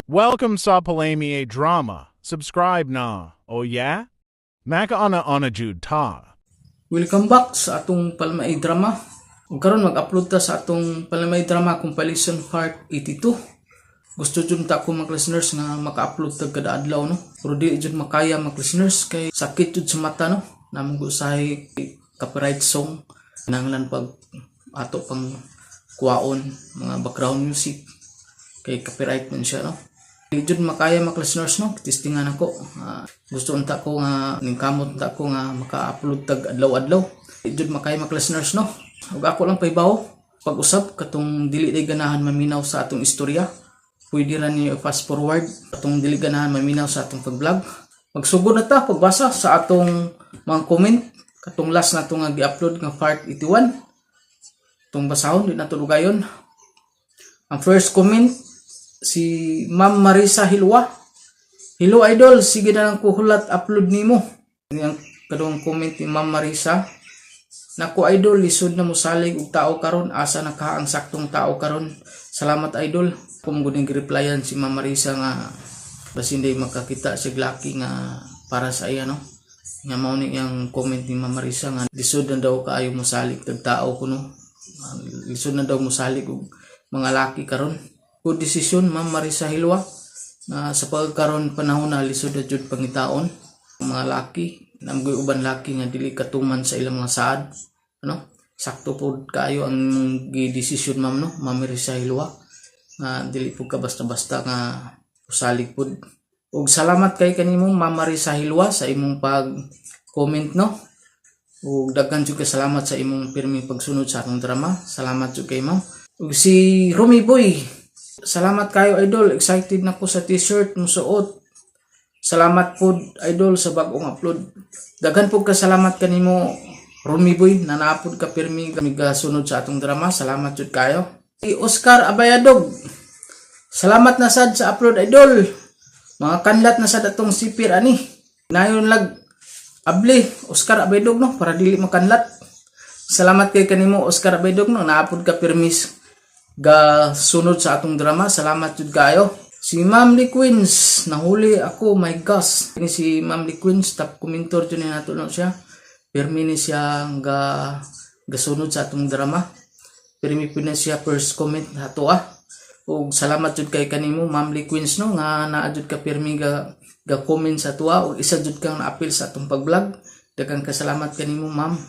Welcome sa Palami Drama. Subscribe na. Oh yeah? Maka-ana-ana jud ta. Welcome back sa atong Palamay Drama. Ug karon mag-upload ta sa atong Palamay Drama compilation part 82. Gusto jud ta ko mga listeners nga maka-upload tag kada adlaw no. Pero di jud makaya mga listeners kay sakit jud sa mata no. Namong usahay copyright song nanglan pag ato pang kuwaon mga background music kay copyright man siya no. Di jud makaya mga listeners no. Testingan ako. Gusto unta ko nga ningkamot unta ko nga maka-upload tag adlaw-adlaw. Di jud makaya mga listeners no. Ug ako lang paibaw pag-usab katong dili day ganahan maminaw sa atong istorya. Pwede ra niyo fast forward atong dili ganahan maminaw sa atong pag-vlog. Magsugod na ta pagbasa sa atong mga comment katong last na nga gi-upload nga part 81. Tong basahon di na tulugayon. Ang first comment si Ma'am Marisa Hilwa. Hello idol, sige na lang kuhulat upload nimo. Yang kadong comment ni Ma'am Marisa. Naku idol, lisod na mo salig og tao karon, asa naka ang saktong tao karon. Salamat idol. Kung guning replyan si Ma'am Marisa nga basin day makakita si Glaki nga para sa iya no. Nga mao ni yang comment ni Ma'am Marisa nga lisod na daw kaayo mo salig tag tao kuno. Lisod na daw mo salig og mga laki karon. Good decision Ma'am Marisa Hilwa na sa pagkaron panahon na lisod na jud pangitaon mga laki namgoy uban laki nga dili katuman sa ilang mga saad ano sakto pud kaayo ang gi-decision ma'am no Ma'am Marisa Hilwa nga dili pud ka basta-basta nga usalig pud ug salamat kay kanimong Ma'am Marisa Hilwa sa imong pag-comment no ug daghan jud ka salamat sa imong pirming pagsunod sa atong drama. Salamat jud kay ma'am. Ug si Romy Boy, salamat kayo idol, excited na ko sa t-shirt mo suot. Salamat po idol sa bagong upload. Daghan po ka salamat kanimo Romy Boy na naapod ka pirmi kamiga sunod sa atong drama. Salamat jud kayo. Si Oscar Abayadog, salamat na sad sa upload idol. Mga kanlat na sad atong sipir ani. Nayon lag abli Oscar Abayadog no para dili makanlat. Salamat kay kanimo Oscar Abayadog no naapod ka pirmis ga sunod sa atong drama. Salamat jud kayo. Si Ma'am Lee Queens, nahuli ako, my gosh. Ini si Ma'am Lee Queens, top commentor jud ni nato no siya. Pirmi ni siya ga sunod sa atong drama. Pirmi pud na siya first comment nato ug salamat jud kay kanimo Ma'am Lee Queens no nga naa jud ka pirmi ga comment sa tuwa ug isa jud kang na-appeal sa atong pag-vlog. Daghang kasalamat kanimo ma'am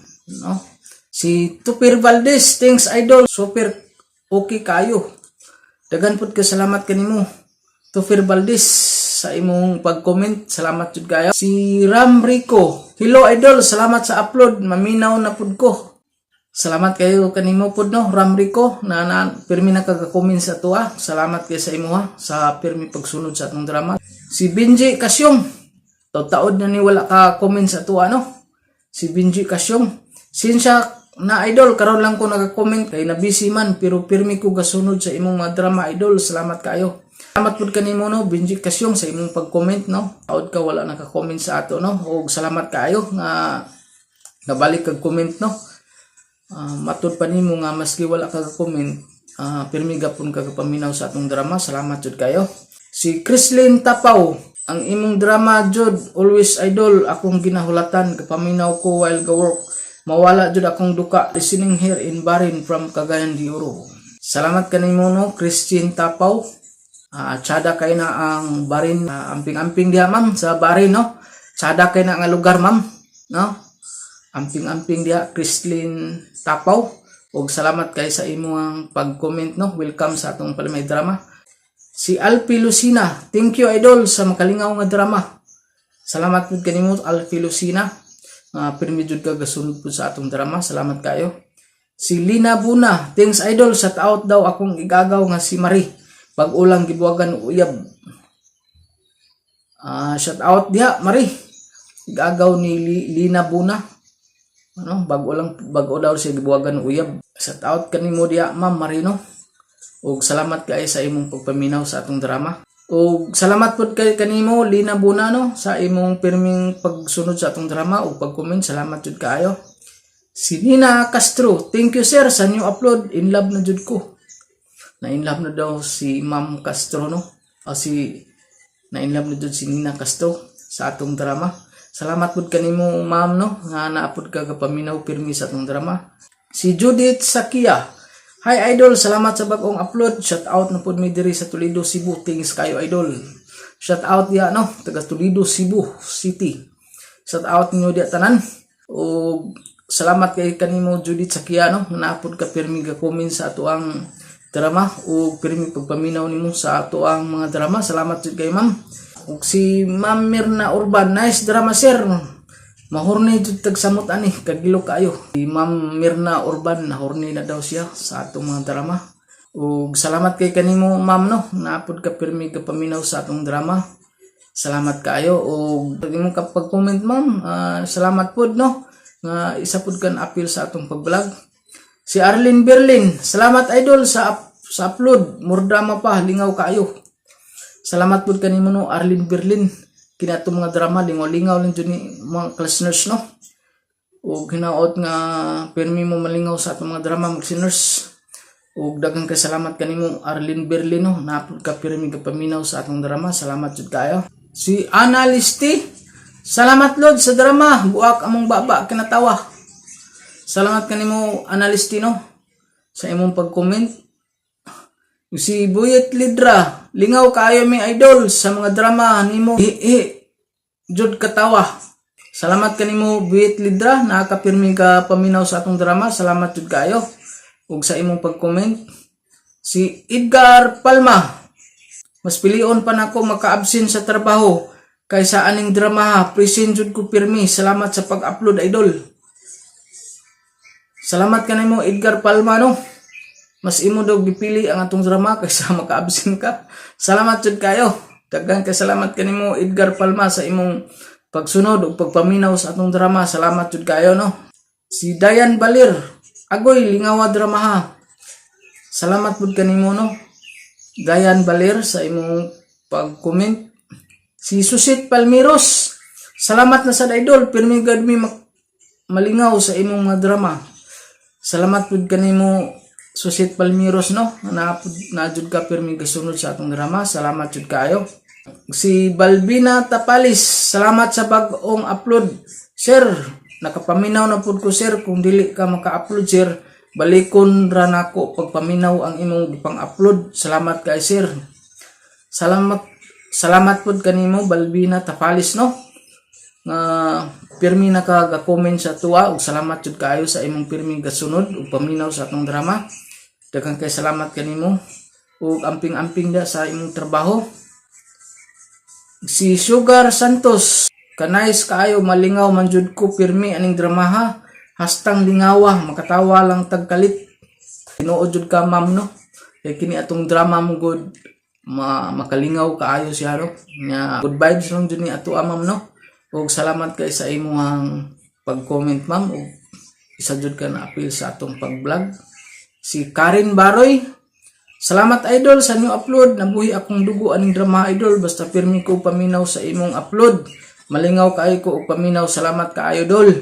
no. Si Tupir Valdez, thanks idol. Super okay kayo. Daghan pud ka salamat kanimo Tufir Valdez sa imong pag-comment. Salamat jud kayo. Si Ram Rico, hello idol, salamat sa upload. Maminaw na pud ko. Salamat kayo kanimo pud no Ram Rico na pirmi na kaga-comment sa tuwa. Salamat kay sa imo sa pirmi pagsunod sa atong drama. Si Benji Kasyong, taud-taod na ni wala ka comment sa tuwa no. Si Benji Kasyong, sinsya na idol karon lang ko naka-comment kay na busy man pero pirmi ko gasunod sa imong mga drama idol. Salamat kayo. Salamat pud kanimo no Benji Kasyong sa imong pag-comment no. Taud ka wala naka-comment sa ato no. Ug salamat kayo nga nabalik kag comment no. Matud pa nimo nga maski wala ka comment pirmi gapon ka paminaw sa atong drama. Salamat jud kayo. Si Chrislyn Tapaw, ang imong drama jud always idol akong ginahulatan kapaminaw ko while ga work. Mawala jud akong duka listening here in Barin from Cagayan de Oro. Salamat kanimo no Christine Tapaw. Tsada kay na ang Barin, amping-amping diha ma'am sa Barin no. Tsada kay na nga lugar ma'am no. Amping-amping diha Christine Tapaw. Ug salamat kay sa imong pag-comment no. Welcome sa atong Palamay Drama. Si Alfie Lucina, thank you idol sa makalingaw nga drama. Salamat pud kanimo Alfie Lucina. Pirmi jud ka gasunod po sa atong drama. Salamat kayo. Si Lina Buna, thanks idol, shout out daw akong igagaw nga si Marie pag ulang gibuwagan uyab. Shout out diha Marie, igagaw ni Lina Buna ano bago daw siya gibuwagan uyab. Shout out kanimo diha Ma'am Marie no. Ug salamat kay sa imong pagpaminaw sa atong drama. Ug salamat pud kay kanimo Lina Buna no sa imong pirming pagsunod sa atong drama ug pag-comment. Salamat jud kaayo. Si Nina Castro, thank you sir sa new upload. In love na jud ko. Na in love na daw si Ma'am Castro no. O si na-inlove na jud si Nina Castro sa atong drama. Salamat pud kanimo ma'am no nga naapod ka paminaw pirmi sa atong drama. Si Judith Sakia. Hi idol, salamat sa bagong upload. Shout out na pud mi diri sa Toledo, Cebu. Thanks kayo idol. Shout out ya no, taga Toledo, Cebu City. Shout out niyo diya tanan. O salamat kay kanimo Judith Sakia no, naapod ka pirmi ga comment sa ato ang drama o pirmi pagpaminaw nimo sa ato ang mga drama. Salamat jud kay ma'am. Ug si Ma'am Mirna Urban, nice drama sir. Mahorni jud tag samot ani, kagilo kayo. Si Ma'am Mirna Urban, nahorni na daw siya sa atong mga drama. Ug salamat kay kanimo ma'am no, naapod ka pirmi ka paminaw sa atong drama. Salamat kayo. Ug imong kapag-comment ma'am, salamat pod no nga isa pod kan appeal sa atong pag-vlog. Si Arlene Berlin, salamat idol sa upload. More drama pa, lingaw kayo. Salamat pod kanimo no Arlene Berlin. Kini ato mga drama lingaw-lingaw lang jud ni mga listeners no. Ug hinaot nga permi mo malingaw sa ato mga drama mga listeners. Ug daghang salamat kanimo Arlene Berlin no, naapod ka permi ka paminaw sa atong drama. Salamat jud kayo. Si Ana Listi, salamat Lord sa drama. Buak among baba kinatawa. Salamat kanimo Ana Listi no sa imong pag-comment. Si Buyet Lidra, lingaw kayo mi idol sa mga drama nimo. Jud katawa. Salamat kanimo Buyet Lidra, nakapirmi ka paminaw sa atong drama. Salamat jud kayo ug sa imong pag-comment. Si Edgar Palma, mas pilion pa nako maka-absent sa trabaho kaysa aning drama. Present jud ko pirmi. Salamat sa pag-upload idol. Salamat kanimo Edgar Palma no. Mas imo daw gipili ang atong drama kaysa maka-absent ka. Salamat jud kayo. Daghang salamat kanimo Edgar Palma sa imong pagsunod ug pagpaminaw sa atong drama. Salamat jud kayo no. Si Dayan Balir, agoy lingawa drama ha. Salamat pud kanimo no Dayan Balir sa imong pag-comment. Si Susit Palmiros, salamat na sa idol, pirmi gad mi malingaw sa imong mga drama. Salamat pud kanimo Susit Palmiros no, na jud ka pirmi gasunod sa atong drama. Salamat jud kayo. Si Balbina Tapalis, salamat sa bag-ong upload. Sir, nakapaminaw na pud ko sir. Kung dili ka maka-upload sir, balikon ra nako pagpaminaw ang imong gipang-upload. Salamat kay sir. Salamat pud kanimo Balbina Tapalis no. Nga pirmi na ka ga-comment sa tuwa ug salamat jud kaayo sa imong pirmi gasunod ug paminaw sa atong drama. Daghang kay salamat kanimo ug amping-amping da sa imong trabaho. Si Sugar Santos, kanais kaayo malingaw man jud ko pirmi aning drama ha. Hastang lingawa, makatawa lang tagkalit. Tinuod jud ka ma'am no. Kay kini atong drama mo good makalingaw kaayo siya no. Nya good vibes lang jud ni ato ma'am no. Ug salamat kay sa imong pag-comment ma'am ug isa jud ka na appeal sa atong pag-vlog. Si Karen Baroy, salamat idol sa new upload. Nabuhi akong dugo aning drama idol basta pirmi ko paminaw sa imong upload. Malingaw kaayo ko ug paminaw. Salamat kaayo idol.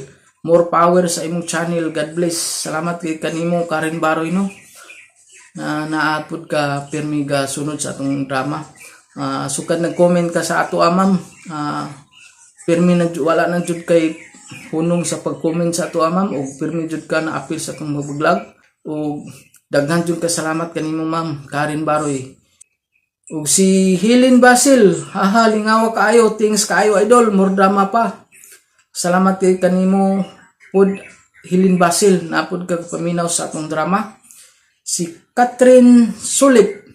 More power sa imong channel. God bless. Salamat kay kanimo Karen Baroy no. Naapod ka pirmi ga sunod sa atong drama. Sukad nag-comment ka sa ato ma'am. Pirmi na wala na jud kay hunong sa pag-comment sa ato ma'am ug pirmi jud ka na appeal sa atong vlog ug daghan jud ka salamat kanimo ma'am Karen Baroy. Ug si Helen Basil, haha lingaw kaayo, thanks kaayo idol, more drama pa. Salamat kay kanimo pud Helen Basil, napod ka paminaw sa atong drama. Si Catherine Sulip,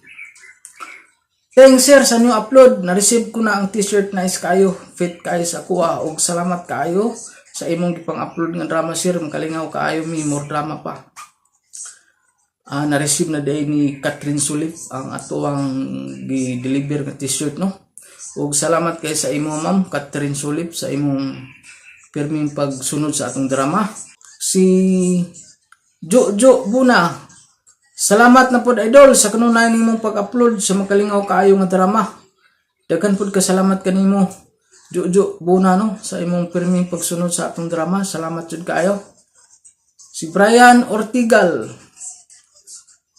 thanks sir sa new upload. Na-receive ko na ang t-shirt, nice kayo. Fit kayo sa kuha. Og salamat kayo sa imong gipang-upload nga drama sir. Makalingaw kaayo mi, more drama pa. Na-receive na day ni Catherine Sulip ang ato ang gi-deliver nga t-shirt no. Og salamat kay sa imo ma'am Catherine Sulip sa imong pirming pagsunod sa atong drama. Si Jojo Buna, salamat na pod idol sa kanunay nimong pag-upload sa makalingaw kaayo nga drama. Daghan pod ka salamat kanimo Jojo Buna no sa imong pirming pagsunod sa atong drama. Salamat jud kaayo. Si Brian Ortigal,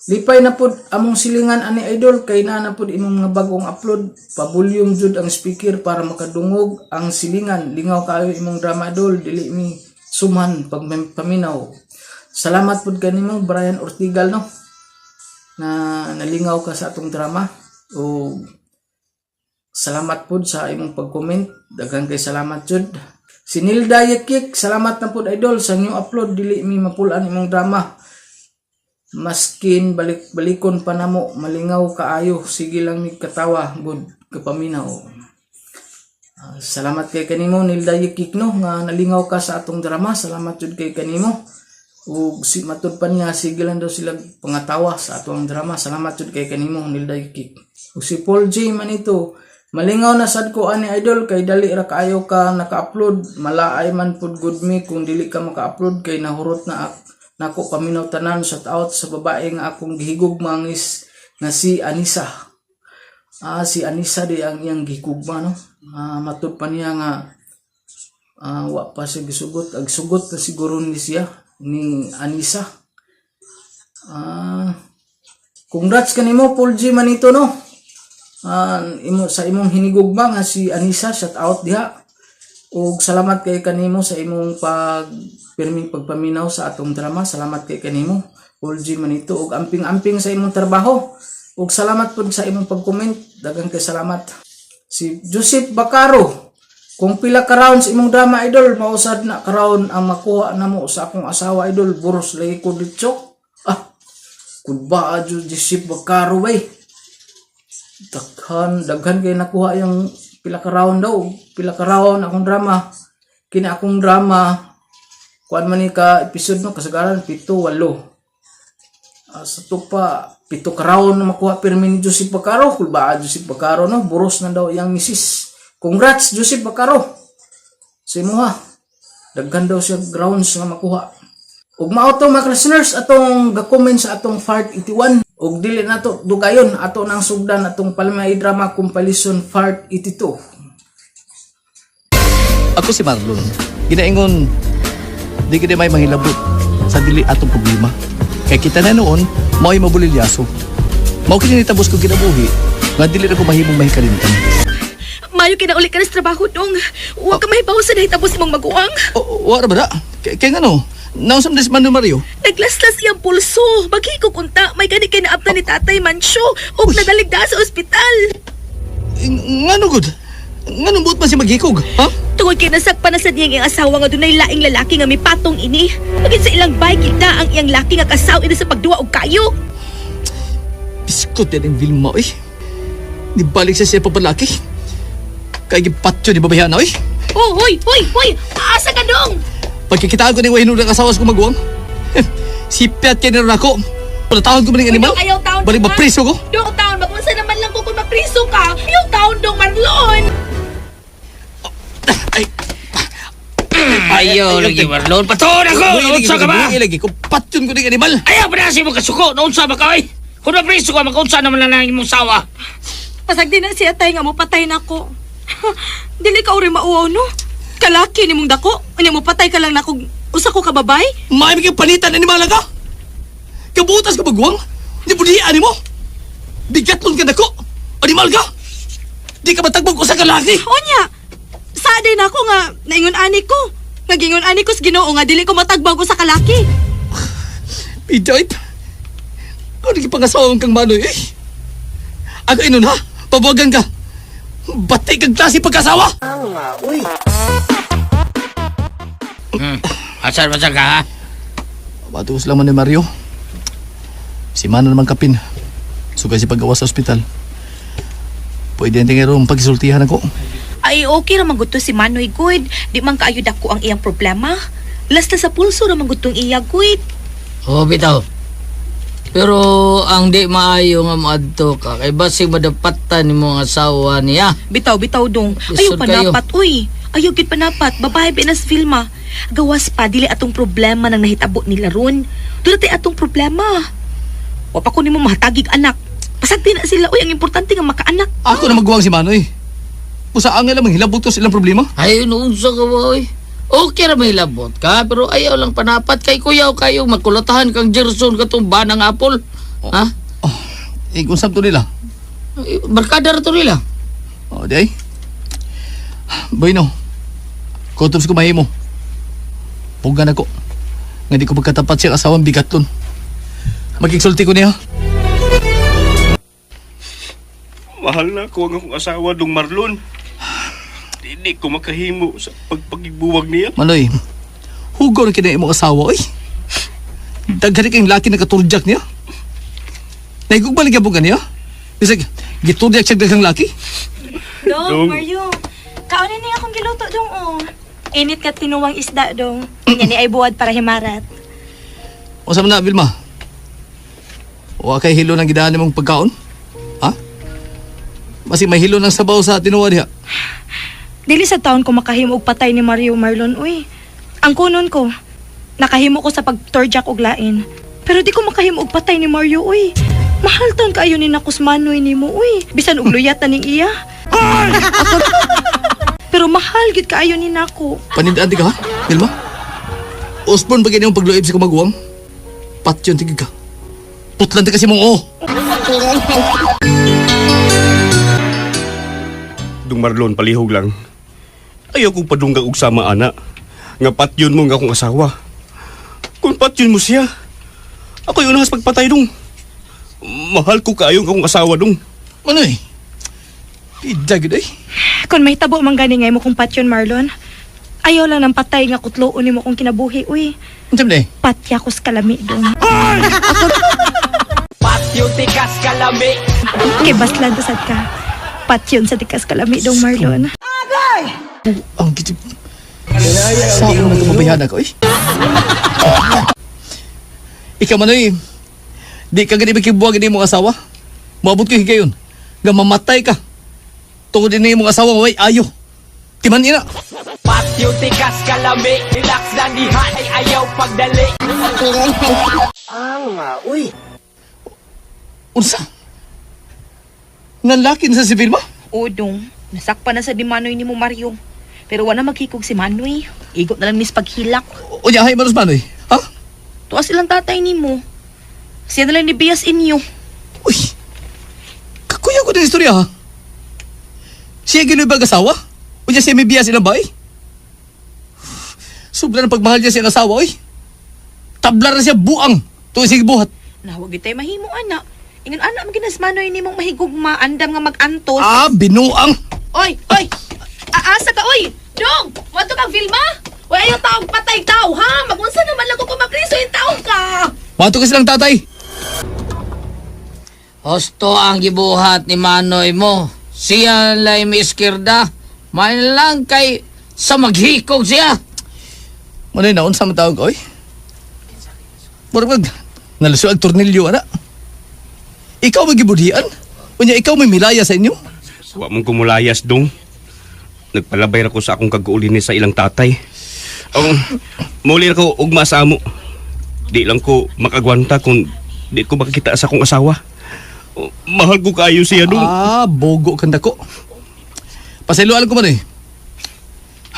Lipay na pud among silingan ani idol kay na pud imong mga bagong upload. Pa-volume jud ang speaker para makadungog ang silingan. Lingaw kayo imong drama idol, dili mi suman pag paminaw. Salamat pud kanimo Brian Ortigal no. Na nalingaw ka sa atong drama. O salamat pud sa imong pag-comment. Daghang kay salamat jud. Si Nilda Yekik, salamat na pud idol sa new upload, dili mi mapulan imong drama. Maskin balikon pa namo, malingaw kaayo, sige lang ni katawa, good kapaminaw. Salamat kay kanimo Nilda Yekik no, nga nalingaw ka sa atong drama. Salamat jud kay kanimo. Ug si matud pa niya, sige lang daw sila pangatawa sa atong drama. Salamat jud kay kanimo Nilda Yekik. Ug si Paul J Manito, malingaw na sad ko ani idol kay dali ra kaayo ka naka-upload. Malaay man pud good me kung dili ka maka-upload kay nahurot na nako paminaw tanan. Shout out sa babae nga akong gihigugma nga si Anisa. Si Anisa di ang iyang gihigugma no. Matud pa niya nga wa pa siya gisugot. Ag sugot na siguro ni siya ni Anisa. Congrats kanimo Paul G Manito no. Sa imong hinigugma nga si Anisa, shout out diha. Ug salamat kay kanimo sa imong pirming pagpaminaw sa atong drama. Salamat kay kanimo Paul G Manito. Ug amping-amping sa imong trabaho. Ug salamat pud sa imong pag-comment. Daghang kay salamat. Si Joseph Bacaro, kung pila ka rounds imong drama idol, mausad na ka round ang makuha namo sa akong asawa idol, buros lagi ko dito. Kudba Joseph Bacaro bay. Daghan kay nakuha yung pila ka round daw. Pila ka round akong drama. Kini akong drama, kuan man ni ka episode no, kasagaran 7, 8. Sa tupa 7 ka round na makuha pirmi ni Joseph Bacaro. Kulba Joseph Bacaro no, buros na daw yang misis. Congrats Joseph Bacaro. Sa imuha. Daghan daw siya grounds nga makuha. Ug mao to mga listeners atong ga-comment sa atong Fart 81. Ug dili nato dugayon ato nang sugdan atong Palmay Drama Compilation Part 82. Ako si Marlon. Ginaingon, di kita may mahilabot sa dili atong problema. Kaya kita na noon, mao'y mabulilyaso. Mao kini nitabos ko kinabuhi, nga dili na ko mahimong mahikalimtan. Mayo kinauli ka na sa trabaho dong. Huwag ka mahibaw sa nahitapos imong maguwang. Wala ba da? Kaya nga no, nausam na si Manu Mario. Naglaslas iyang pulso. Bagay ko kunta, may gani kay naapta ni Tatay Mancho. O nadaligda sa ospital. Nga no good? Nga no buot man si maghikog, ha? Tungod kay nasakpan na sa niyang iyang asawa nga dunay laing lalaki nga may patong ini. Pagin sa ilang bay kita ang iyang laki nga kasaw ini sa pagduwa og kayo. Biskot yan ang Vilma, oy. Nibalik sa siya papalaki. Kaya gipatyo ni babayan na, oy. Oh, hoy! Asa ka dong? Pagkikitaan ko ni wahinong ng asawas ko magwang. Sipiat kayo niron ako. Palatahon ko ba ng animal? Ayaw taon. Balik mapriso ko. Dong taon, magunsa naman lang ko kung mapriso ka. Ayaw taon dong, Marlon. Ayaw lagi Marlon. Patuon ako! Naunsa ka ba? Lagi ko patyon ko ng animal. Ayaw pa na si mo kasuko. Naunsa ba ka, oy? Kung napriso ka, makaunsa naman lang ang imong sawa. Pasagdi na siya tay nga mo patay na ko. Dili ka uri mauaw no? Kalaki ni mong dako. Ano mo patay ka lang na kung usa ko kababay? May maging panitan animal ka. Kabutas ka bagwang. Hindi po diyan mo. Bigatlon ka dako. Animal ka. Di ka matagbog usa ka laki. Onya, saaday na ako nga naingon ani ko. Nagingon ani ko sa Ginoo nga dili ko matagbag usa ka laki. Pidoy. Ano di pangasawang kang manoy eh. Ako inon ha. Pabuagan ka. Batay kang klase pagkasawa. Asal ka, ha? Batus lang man ni Mario. Si Mano naman kapin. Sugay si paggawa sa ospital. Pwede natin nga rin pagsultihan ako. Ay okay ra maguto si Manoy good. Di man kaayod ako ang iyang problema. Lasta sa pulso ra magutong iya good. Oo, bitaw. Pero ang di maayo nga moadto ka kay basig madapatan ni mga asawa niya. Bitaw dong. Ayaw Lisod panapat uy. Ayaw gid panapat. Babae binas filma. Gawas pa dili atong problema nang nahitabo nila ron. Dunay atong problema. Wa pa ko nimo mahatagig anak. Pasagdi na sila uy ang importante nga makaanak. Ako na magawang si Manoy. Usa ang ilang hilabot to silang problema. Ay, unsa ka ba, oy? Okay ra may labot ka, pero ayaw lang panapat kay kuyaw kayo makulatahan kang Gerson katong banang apol. Ha? Kung saan to nila? Barkada ra to nila. O, di ay. Bueno, kutob ko mahimo. Pugan ako. Nga di ko magkatapat siya asawang bigatlon. Magigsulti ko niya. Mahal na ko ang akong asawa dong Marlon. Hindi ko makahimo sa pagpagigbuwag niya. Manoy, hugaw na kina imong asawa, oy. Daghari kayong laki na katurjak niya. Naigugbalig ka po niya? Bisag, giturjak siya daghang laki. Dong, Mario. Kaunin niya akong giluto, dong, oh. Init ka tinuwang isda, dong. Yan ni ay buwad para himarat. O sa na, Vilma? O kay hilo ng gidaan mong pagkaon? Ha? Basi may hilo ng sabaw sa tinuwa diha. Dili sa taon ko makahimo og patay ni Mario Marlon, uy. Ang kunon ko, nakahimo ko sa pagtorjak og lain. Pero di ko makahimo og patay ni Mario, uy. Mahal taon kaayo ni nakusmanoy nimo, uy. Bisan og luyat na ning iya. Pero mahal gid kaayo ni nako. Panindaan di ka, ha? Vilma? Osborne ba ganyan pagluib sa kumaguwang? Patyon tigig ka. Putlan ti kasi mong Dong Marlon, palihog lang. Ayaw kong padunggang og sama, ana. Nga patyon mo nga akong asawa. Kung patyon mo siya, ako yung unahas pagpatay dong. Mahal ko kaayo ang akong asawa dong. Manoy, pidya gid ay. Kung may tabo man gani ngay mo kung patyon Marlon, ayaw lang ng patay nga kutloon nimo kung kinabuhi, uy. Unsam na eh? Patya ko sa kalami dong. Patyo tikas kalami. Kay baslan sad ka. Patyon sa tikas kalami dong Marlon. Ang kitip. Saan mo nagkababayan ako eh? Ikaw Manoy, di ka gani makibuwag ni mong asawa. Maabot ko higayon. Nga mamatay ka. Tungod din mong asawa, way ayo. Timan ina. Patyo tikas kalami. Relax na dihan ay ayaw pagdali. Unsa? Nanlaki na sa si Vilma? Oo dong, nasakpa na sa di Manoy ni mo Mario. Pero wala magkikog si Manoy. Igot na lang nis paghilak. O niya, hay manos Manoy? Ha? Tuwas silang tatay ni mo. Siya na lang ni Bias inyo. Uy, kakuya ko din istorya ha? Siya ginubag asawa? O niya siya may biya silang bay? Sobra ng pagmahal niya siyang asawa, oy. Tablar na siya buang. Tuwing sige buhat. Nawag itay mahimo anak. Ingon anak maginas Manoy ni mong mahigugma andam nga mag-antos. Ah, binuang. Oy, oy. Aasa ka oy. Dong, wato kang Vilma? Wa ayo taong patay tao ha. Magunsa naman lang ko magriso yung tao ka. Mato ka silang tatay. Hosto ang gibuhat ni Manoy mo. Siya lay may iskirda. May lang kay sa maghikog siya. Manoy na, unsa man tawag, oy? Murag naluso ang tornilyo, ana. Ikaw may gibudian? Unya, ikaw may milaya sa inyo? Wa mong kumulayas dong. Nagpalabay ako sa akong kag-uli ni sa ilang tatay. Muli ako ugma sa amo. Di lang ko makagwanta kung di ko makakita sa akong asawa. Mahal ko kaayo siya dong. Ah, bogo kanda ko. Pasayloan ko man eh.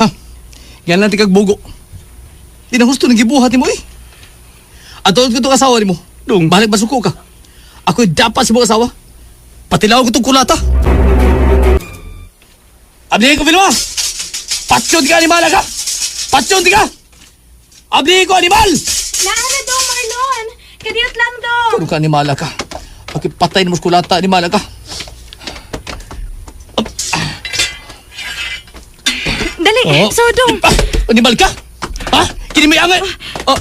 Ha? Yan lang tikag bogo. Di na gusto nang gibuhat ni mo eh. Atulad ko itong asawa ni mo. Dong. Balik basuko ka. Ako'y dapat sa mga asawa. Patilaw ko itong kulata. Abdihin ko, Vilma! Patyon di ka, animal ka! Patyon di ka! Abdihin ko, animal! Naana dong Marlon. Kadiyot lang dong. Kano ka, animal ka? Ako'y patay na mo sa kulata, animal ka. Dali, Oh. so dong. Animal ka? Ha? Kini may angat! Oh.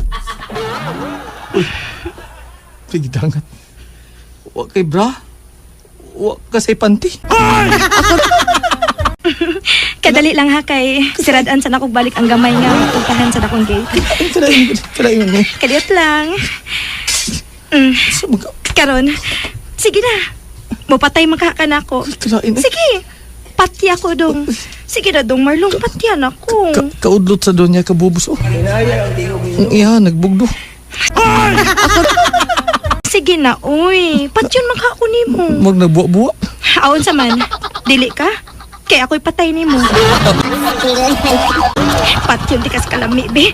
Uy. Pigidangat. Huwag kay bra. Huwag ka say panty. Kadali lang ha kay siradaan sa nakog balik ang gamay nga puntahan sa nakong gate. Kalain mo. Kadiyot lang. Saan ka? Karon, sige na. Mupatay magkakan ako. Kalain eh. Sige, patya ko dong. Sige na dong Marlon, patyan ako. Kaudlot sa doon niya kabubos. Oh. Ang iya, nagbugdo. Sige na, uy. Patyan magkako ni mo. Mag nagbuwa-buwa. Aon sa man, dili ka? Kaya ako'y patay ni mo. Patyon di kas kalami, be.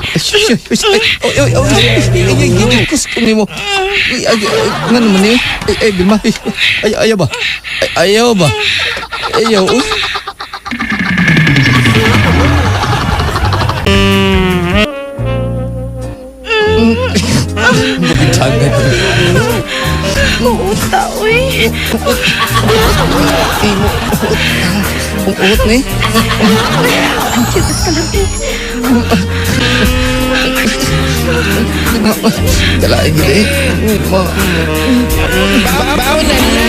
Gigikus ko nimo. Nga naman eh. Ay, Bilma. Ayaw ba? Ayaw ba? Ayaw. Uuta, uy. Ang uot ni. Patyon kas kalami. Dalain gila eh. Baon na na.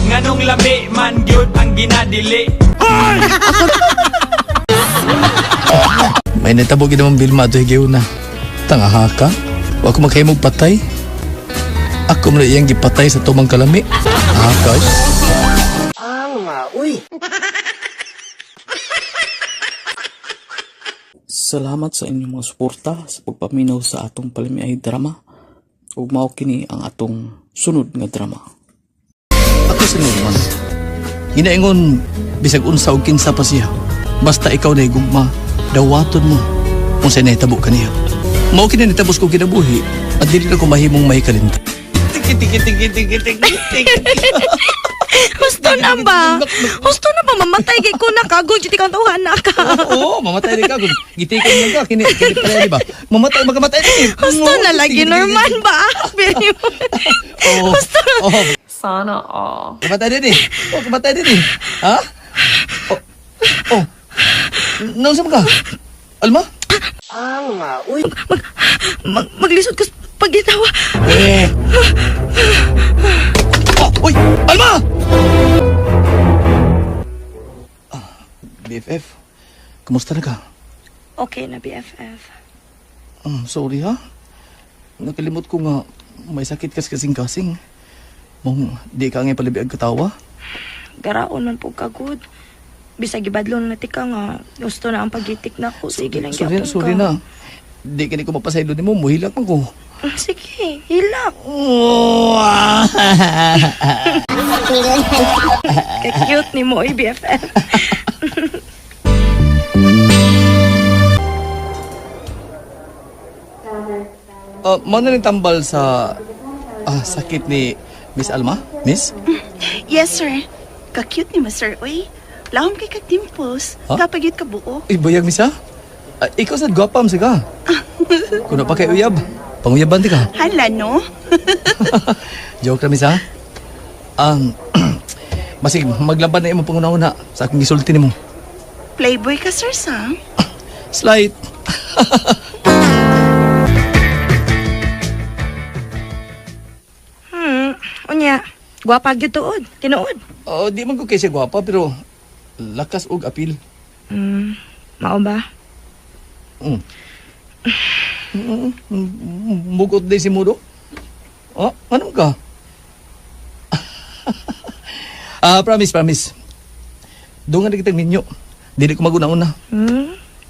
Nganong lami man gyud ang ginadili. May natabo naman Bilma ito higiw na. Tangaha ka? Huwag ko magkahimog patay. Ako mo na iyang gipatay sa tumang kalami. Hakay. Salamat sa inyong mga suporta sa pagpaminaw sa atong palimiay drama. Ug mao kini ang atong sunod nga drama. Ako sinunod man. Hinaingon, bisag unsa o kinsa pa siya. Basta ikaw na igugma, dawaton mo kung sa'y nahitabo ka niya. Mao kini nitabos ko kinabuhi at dili na ko mahimong may kalinta. Gusto na ba? Gusto na ba mamatay kay ko na kagod jud ikaw tuhan na ka. Oo, mamatay rin ka. Kung gitikon lang ka, kini pala, di ba? Mamatay, magamatay din. Gusto na lagi normal ba? Very Oo. Oo. Sana all. Kamatay din eh. Oh, kamatay din eh. Ha? Oh. Oh. Naunsa mo ka? Alma? Maglisod ka pagitawa. Eh. Oh, uy! Alma! BFF, kamusta na ka? Okay na, BFF. Sorry ha. Nakalimot ko nga may sakit kas kasing-kasing. Mong di ka nga palabiag katawa. Garaon man po kagod. Bisag ibadlon na tika nga. Gusto na ang pagitik na ko. Sige lang Sorry, gyapon sorry ka. na. Di ka ni ko mapasaylo ni mo. Muhilak man ko. Sige, hilak. Ka-cute ni mo, BFF. Mo na rin tambal sa sakit ni Miss Alma? Miss? Yes, sir. Ka-cute ni Sir. Uy, lahom kay ka-dimples. Ha? Kapag yun ka buo. Bayag Miss ha? Ikaw sa gwapam siya ka. Kung pa kay uyab, panguyaban di ka. Hala, no? Joke na Miss ha? Basig, maglaban na imong panguna-una sa aking gisulti ni mo. Playboy ka, sir, sang? Slight. Unya, gwapa gyud tuod. Tinuod. Di man ko kay siya gwapa pero lakas og apil. Mao ba? Mugot din si Mudo. Anong ka? Promise. Doon nga na kitang ninyo. Dili ko maguna-una.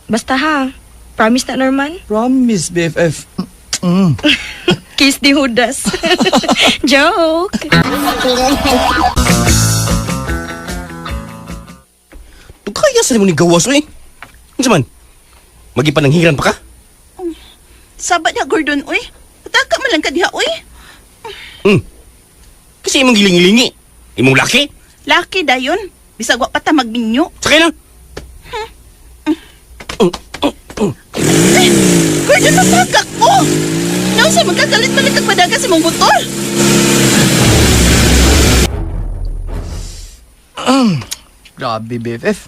Basta ha. Promise na Norman. Promise, BFF. Kiss di Judas. Joke. Kaya sa mo ni gawas eh. Unsa man? Magipananghiran pa ka? Sabat na, Gordon, uy. Pataka man lang ka diha, uy. Kasi imong gilingi-lingi. Imong laki. Laki dayon. Bisag wa pa ta magminyo. Sakay na. Gordon, napagak ko. Nausa magkagalit-balik kag padaga sa mong motor. Grabe, BFF.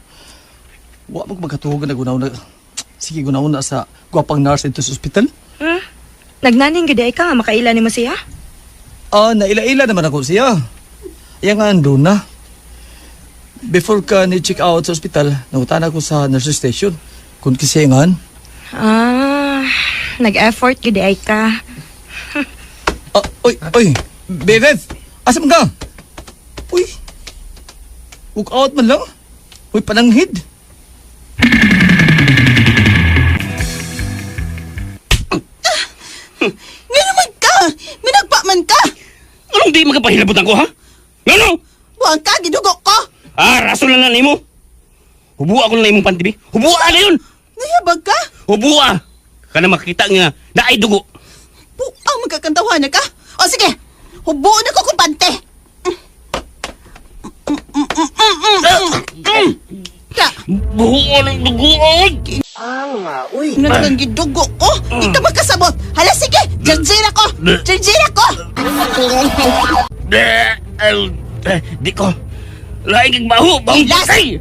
Wa mo magkatuhogan na gunaw na. Sige, gunaw na sa gwapang nurse ito sa ospital. Nagnaning gid ka makaila ni mo siya? Naila-ila naman ako siya. Yang nga andun na. Before ka ni-check out sa ospital, nangutan ako sa nurse station. Kung kisingan. Nag-effort gid ka. Oy, BFF! Asam ka? Uy, walk out man lang. Uy, pananghid. Nga naman ka! Minagpa man ka! Anong di magkapahilabutan ko, ha? Ano? Buwang ka, gidugo ko! Rason na nimo. Hubua ko na imong pantibi. Hubua na yun! Nayabag ka? Hubua! Kana makita nga na ay dugo. Buang magkakantawa na ka? O sige, hubuon ako kung pante! Ka, Buo ng dugoon! nang gidugo ko! Di ka magkasabot! Hala, sige! Janjira ko! Janjira ko! Di ko. Laing kang baho! Bahong Las! patay!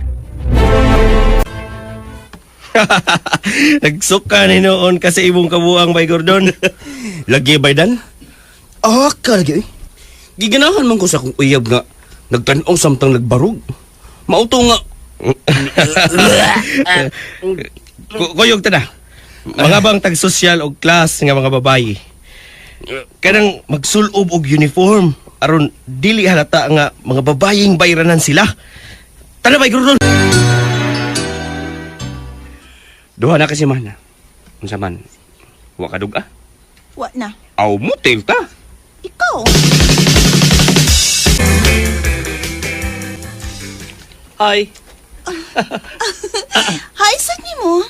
Nagsuka ni noon kasi imong kabuang bay Gordon. Lagi ba dan? Kalagi. Giganahan man ko sa kong uyab nga. Nagtanong samtang nagbarog. Mauto nga. Kuyog ta na. Mga bang tag-sosyal o class nga mga babayi. Kanang magsulob og uniform aron dili halata nga mga babaying bayranan sila. Tana bay Gordon. Duha na kasi man. Unsa man? Wa ka duga? Wa na. Aw mo ta. Ikaw. Hi. Hi, saan ni mo?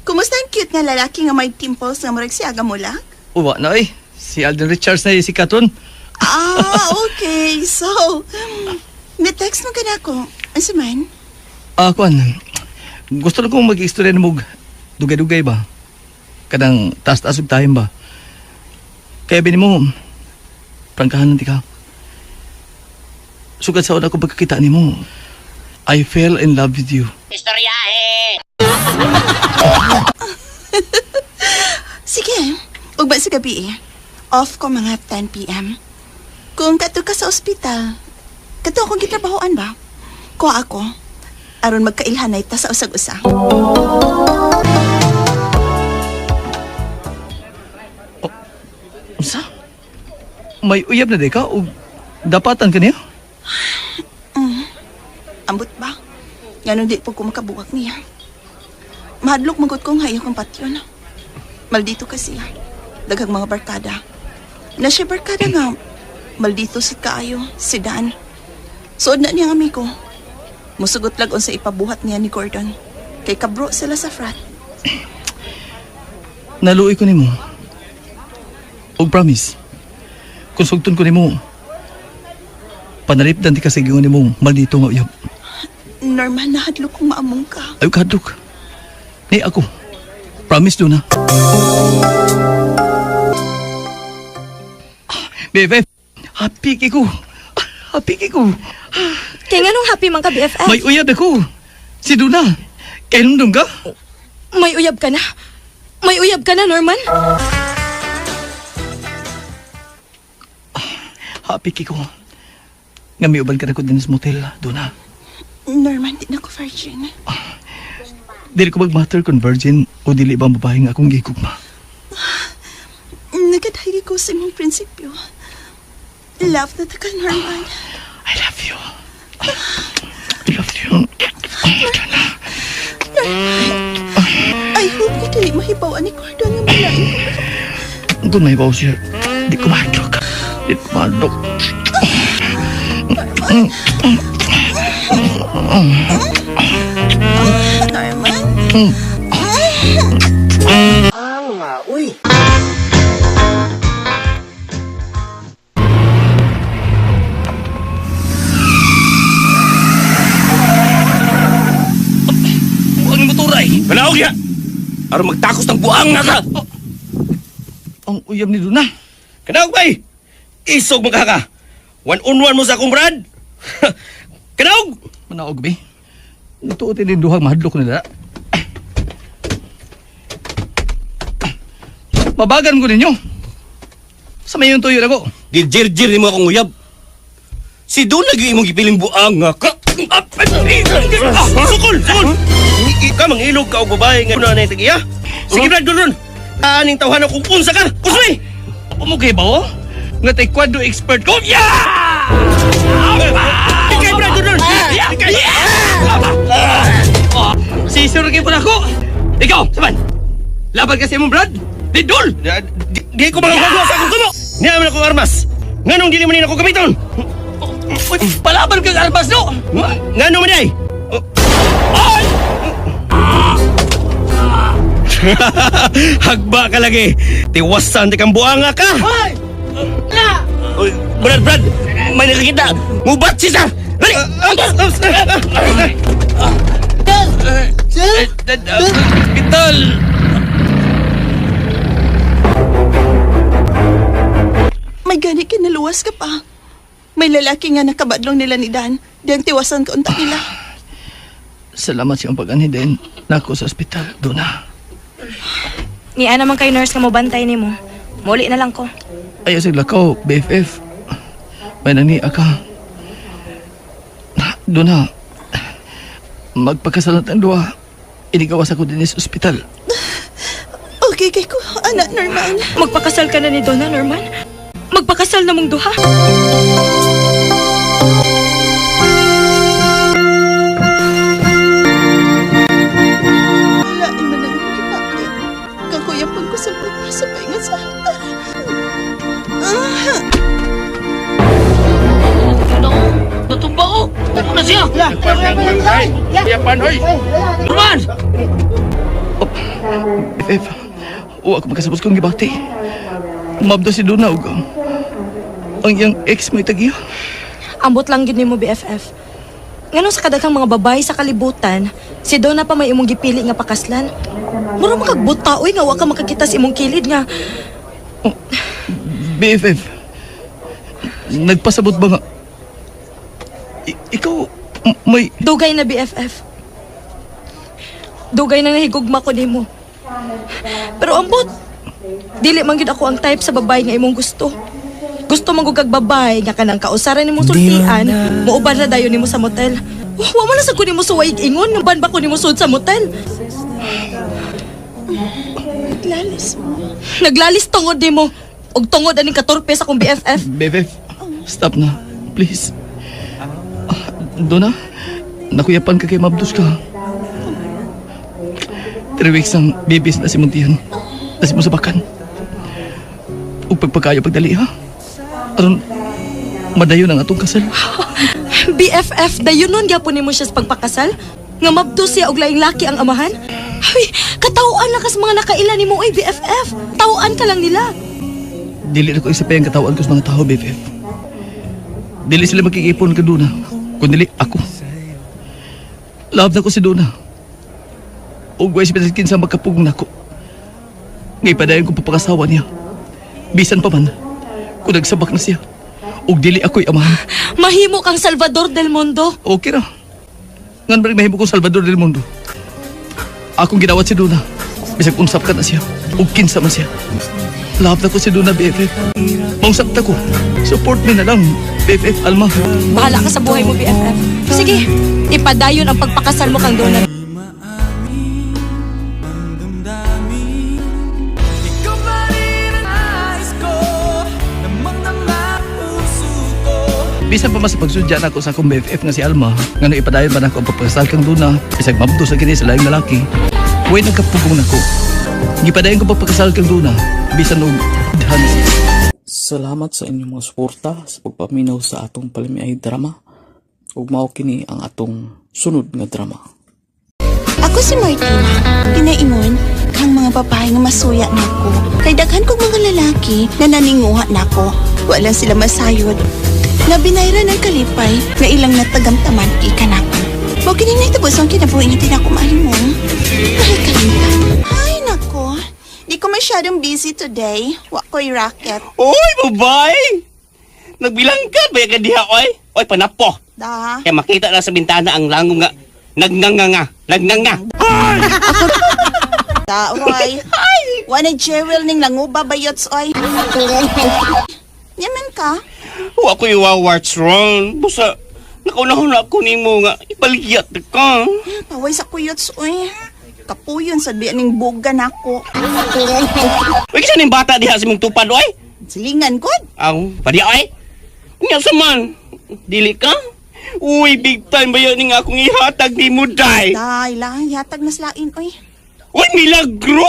Kumusta ang cute nga lalaki nga may dimples nga murag si Aga Mulak? Uwa na eh. Si Alden Richards na si Katon. Okay. So, na-text mo ka na ako. Asa man? Kuan. Gusto lang kong mag-istorya na mong dugay-dugay ba? Kadang taas-taas og time ba? Kaya bini mo, prangkahanan ti ka. Sugad sa una ko pagkakita ni mo, I fell in love with you. Sige, ugba sa gabi. Off ko mga 10 p.m. Kung kato ka sa ospital, kato akong gitrabahoan ba? Ko ako, aron magkailhanay ta sa usag-usa. Unsa? May uyab na di ka o dapatan ka niya? Ambot ba? Ganun di po ko makabuwag niya. Mahadlok magot kong hayo kong patyon. Maldito kasi daghang mga barkada. Na siya barkada nga, maldito si kaayo, si Dan. Suod na niya amigo. Musugot lag sa ipabuhat niya ni Gordon. Kay kabro sila sa frat. Naluoy ko ni mo. Og promise. Kung sugton ko ni mo, panalipdan ti kasigingon ni mo, maldito nga uyab. Normal na hadlok kong maamong ka. Ayaw kadlok. Ni ako. Promise do na. Bebe, happy ko. Happy ko. Kaya nga nung happy man ka, BFF. May uyab ako. Si Duna. Kaya nung ka? May uyab ka na? May uyab ka na, Norman? Happy ko. Nga may uban ka na ko din sa motel, Duna. Norman, di na ko virgin. Dili ko mag-matter kung virgin o dili ba ang babae nga akong gigugma. Nagadahigi ko sa imong prinsipyo. Love na ka, Norman. I love you. I love you. I hope nga dili mahibawan ni Gordon nga malain ko. Kung may bawa siya, di ko mahadlok. Di ko mahadlok. Norman? Huwag mo turay! Panaog ya! Aron magtakos ng buang nga ka! Ang uyab ni Duna. Kanaog bay! Isog magka ka! One-on-one mo sa akong brad! Kanaog! Manaog, be. Ito din duhang mahadlok nila. Mabagan ko ninyo. Sa may yung tuyo na ko. Gijir-jir ni mo akong uyab. Si Don lagi imong gipiling buang nga ka! Sukol! Sukol! Ika mang ilog ka o babae nga na yung tagiya. Sige brad, doon! Aning tawhan akong unsa ka! Kusmi! Umugay ba, oh? Nga taekwondo expert ko. Yeah! Ikay brad, doon! Ikay! Sisurugin po na ako. Ikaw, saman. Laban kasi mong Brad. Didol! Di ko makagawa sa akong tumo! Niyaman akong armas! Nganong dili man ako gamiton? Uy, palaban kang armas, no? Ngano man ay? Ay! Hagba ka lagi. Tiwasan ti kang buanga ka. Ay! Uy, Brad, may nakikita. Mubat siya. Dali! Hospital! May gani kinaluwas ka pa. May lalaki nga nakabadlong nila ni Dan. Diyang tiwasan ka unta nila. Salamat siyang pag-ani din. Nako sa ospital. Doon na. Niya naman kay nurse nga mo bantay nimo. Muli na lang ko. Ayaw sila ko, BFF. May naniya ka. Doon na. Magpakasalat ang duwa. Inigawas ako din sa ospital. Okay kay ko, anak Norman. Magpakasal ka na ni Donna, Norman. Magpakasal na mong duha. Lain man ang kipakit. Kakuyapon ko sa pagpasa pa ingat sa altar. Natumba ko! Ano na siya? Norman! BFF, huwag ako magkasapos kong gibati. Umabdo si Duna og ang iyang ex mo itagiya. Ambot lang gid nimo BFF. Ngano sa kadaghang mga babae sa kalibutan, si Donna pa may imong gipili nga pakaslan. Mura makagbuta oy nga wa ka makakita sa imong kilid nga. BFF, nagpasabot ba nga? Ikaw, may... Dugay na BFF. Dugay na nahigugma ko nimo. Pero ambot, dili man gid ako ang type sa babae nga imong gusto. Gusto man gugag babae nga kanang kausaran nimong sultian, muuban na dayon nimo sa motel. Wa man na sa kunin mo suway ingon, nga ban ba ko nimo sud sa motel? Naglalis mo. Naglalis tungod nimo og tungod aning katorpe sa akong BFF. BFF, stop na. Please. Dona, nakuyapan ka kay Mabdos ka. 3 weeks ang bibis na si Muntihan. Na si Musabakan. Ug pagpakayo pagdali ha. Aron, madayon ang atong kasal. BFF, dayon nun gyapon nimo siya sa pagpakasal? Nga mabdo siya og laing laki ang amahan? Ay, katawaan lang kas mga nakailan nimo oy BFF. Tawaan ka lang nila. Dili na ko isa pa yung katawan ko sa mga tao, BFF. Dili sila makikipon ka Duna. Kundi ako. Love na ko si Duna. Ug way si sa magkapug na ko. Ngay padayon ko papakasawa niya. Bisan pa man, kung nagsabak na siya. Ug dili ako'y amahan. Mahimo kang Salvador del Mundo. Okay ra. Ngan ba rin mahimo kong Salvador del Mundo? Akong ginawat si Duna. Bisag unsap ka na siya. Ug kinsa man siya. Love na ko si Duna, BFF. Mausap na ko. Support me na lang, BFF Alma. Bahala ka sa buhay mo BFF. Sige, ipadayon ang pagpakasal mo kang Donna. Bisan pa mas pagsudya na ako sa akong BFF nga si Alma. Ngano ipadayon ba na ako ang pagpakasal kang Duna. Bisag mabdo sa kini sa laing lalaki. Huwag nagkapugong na ko. Gipadayon ko pagpakasal kang Duna. Bisan og dahan. Salamat sa inyong mga suporta sa pagpaminaw sa atong palimiay drama. Ug mao kini ang atong sunod nga drama. Ako si Martina. Kinaingon, kang mga babae nga masuya nako. Kay daghan kong mga lalaki na naninguha nako. Wala sila masayod. Na binayran ng kalipay na ilang natagamtaman ikan ako. Huwag kining naitabos ang kinabuhi nga tinako mahimong. Ay, kalipay. Ay, nako. Di ko masyadong busy today. Wa ko'y racket. Oy, babae! Nagbilang ka ba ka diha, oy? Oy, panapo. Da. Kaya makita na sa bintana ang lango nga. Nagnanganga. Da, oy. Wa na jewel ning languba bayots, oy. Yaman ka? Wa ko what's wrong. Busa, nakunahon na ako nimo nga. Ipaligyan ka. Paway sa kuyots, oy. Kapuyon sa biya ning bugan ako. Uy, kisa ning bata diha sa mong tupad, oy? Silingan ko. Ang, padiya, oy? Nga saman. Dili ka? Uy, big time ba yan nga akong ihatag ni mo, day? Day lang, yatag na slain, oy. Uy, milagro!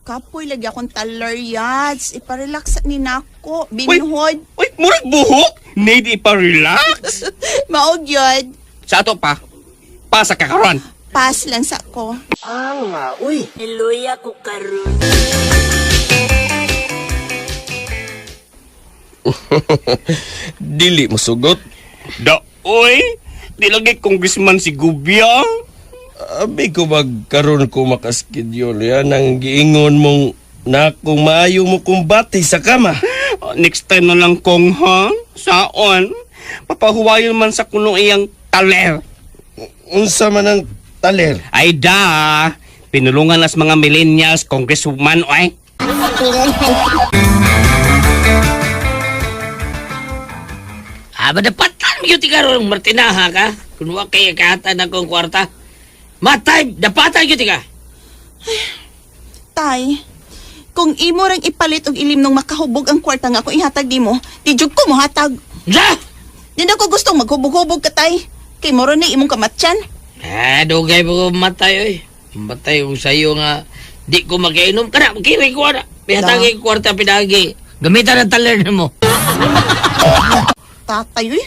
Kapoy, lagi akong talar yads. Iparelax ni nako. Binuhod. Uy, Murag buhok? Need ipa-relax? Maog yun. Sa ato pa. Pasa ka karon. Pass lang sa ko. Niluya ko karon. Dili mo sugot. Da, oy. Di lagi congressman si Gubya. Abi ko magkaroon ko makaschedule yan ang giingon mong na kung maayo mo kumbati sa kama. Next time na lang kong ha? Saon? Papahuwayon man sa kuno iyang taler. Unsa man ang taler? Ay da, pinulungan nas mga millennials, congresswoman, oy. Madapatan mo yung tikarong martinaha ka. Kung wa kay kahatan akong kwarta. Matay, dapatan yung tika. Tay, kung imo rang ipalit og ilim nung makahubog ang kwarta nga ako ihatag nimo, di jud ko mo hatag. Ja! Di na ko gustong maghubog-hubog ka, tay. Kay moro ni imong kamatyan. Dugay mo ko matay, oy. Matay ko sa'yo nga. Di ko makainom ka na. Kiri ko na. Pihatagi kwarta pinagi. Gamitan ang taler mo. Tatay, uy.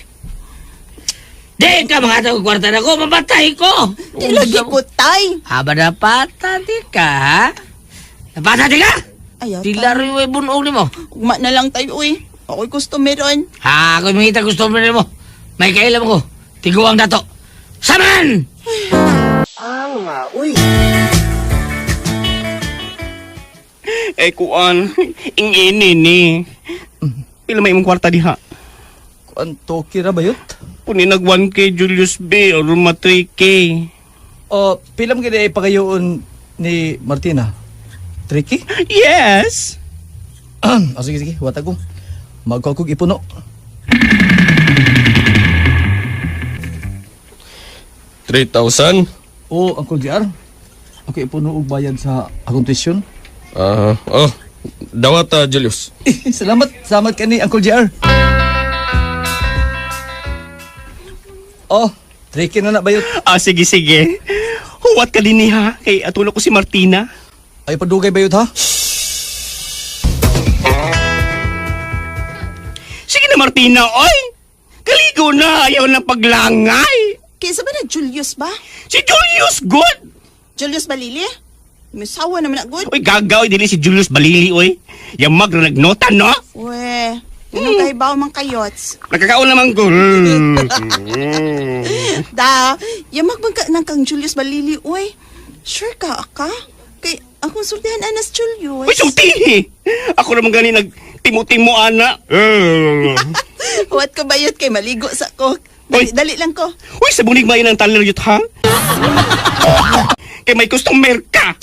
Di ka makatag kwarta na ko. Mamatay ko. Di lagi ko, tay. Napatan di ka, ha? Napatan di ka? Ayaw, Di tay. laro yung bunog ni mo. Ugma na lang, tay, uy. Ako'y customer ron. Ha, kung makita gusto mo mo. May kailam ko. Tiguang dato. Saman! Eh kuan, ingini ni. Pila may imong kwarta diha? Kuanto kira bayot? Puni nag 1K Julius B o ruma 3K. O, pilam gina ipagayoon ni Martina? Tricky? Yes. Sige, sige. Watag ko. Magkakog ipuno. $3,000? O, Uncle JR. Ako ipuno og bayad sa akong tuition. Dawata, Julius. Salamat. Salamat ka ni Uncle JR. Oh, tricky na bayot. Sige, sige. Huwat ka din ha, kay atulo ko si Martina. Ay, padugay bayot ha? Sige na Martina, oy! Kaligo na, ayaw na paglangay. Kaysa ba na Julius ba? Si Julius, good! Julius Balili? May sawa naman na good. Uy, gagaw, dili si Julius Balili, oy. Yung na nagnota, no? Uwe, yun kayo ba mang kayots? Nakakaon naman ko. Da, yamag ka ng kang Julius Balili, uy. Sure ka, aka? Kay akong sultihan anas Julius. Uy, sulti! Ako naman gani nagtimo-timo, ana. Huwat ka bayot kay maligo sa ko. Dali, Uy. dali lang ko. Uy, sa bunig ba yun ang taler yut, ha? Kay may customer ka.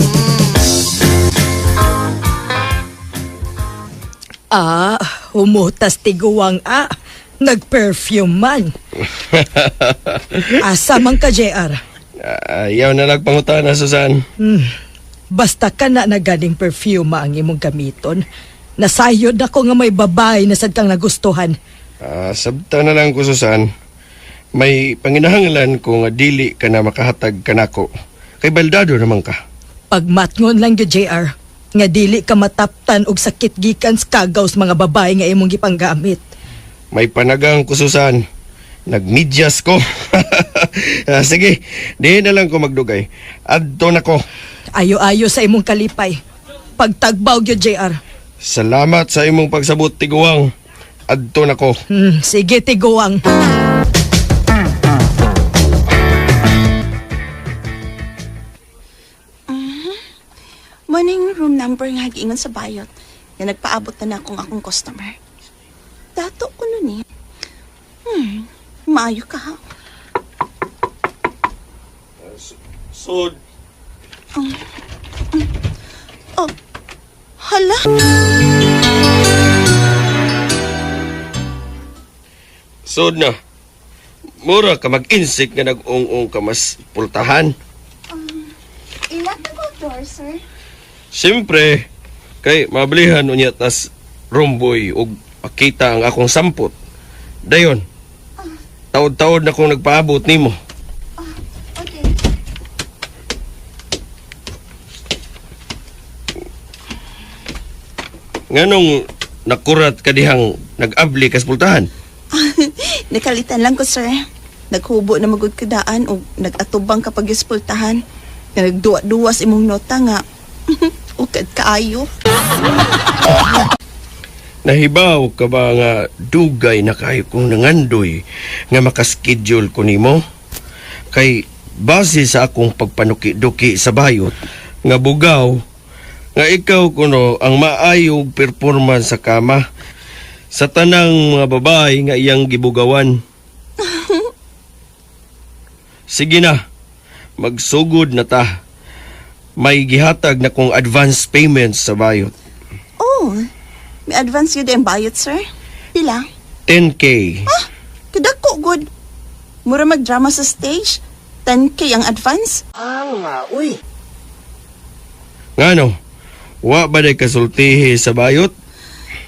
Humutas tiguwang nag-perfume man. Asa man ka, JR? Ayaw na nagpangutan na, Susan. Basta ka na nagaling perfume ang imong gamiton. Nasayod ako nga may babae na sad kang nagustuhan. Sabta na lang ko, Susan. May panginahanglan ko nga dili ka na makahatag kanako. Kay baldado naman ka. Pagmatngon lang yun, JR, nga dili ka mataptan og sakit gikan sa kagaw sa mga babae nga imong gipanggamit. May panagang ko, Susan. Nagmidyas ko. Sige, di na lang ko magdugay. Adto na ko. Ayo-ayo sa imong kalipay. Pagtagbaw yun, JR. Salamat sa imong pagsabot, tiguang. Adto na ko. Sige, tiguang. Maning room number nga giingon sa bayot. Nga nagpaabot na akong akong customer. Dato ko nun eh. Maayo ka ha. Sod. Oh, hala. Sod na. Mura ka mag-insik nga nag-ung-ung ka mas pultahan. Ilan na ba door, sir? Siyempre, kay mablihan unya tas rumboy ug makita ang akong sampot. Dayon. Taod-taod na kong nagpaabot nimo. Okay. Nganong nakurat ka dihang nag-abli kas pultahan? Nakalitan lang ko, sir. Naghubo na magud kadaan o nag-atubang kapag ispultahan. Nagduwa-duwas imong nota nga. Ukad kaayo. Nahibaw ka ba nga dugay na kayo kung nangandoy nga makaschedule ko nimo? Kay base sa akong pagpanuki-duki sa bayot nga bugaw nga ikaw kuno ang maayong performance sa kama sa tanang mga babae nga iyang gibugawan. Sige na, magsugod na ta. May gihatag na kong advance payments sa bayot. Oh, may advance yun ang bayot, sir. Pila? 10K. Kadako, good. Mura mag-drama sa stage. 10K ang advance. Ngano? Wa ba day kasultihi sa bayot?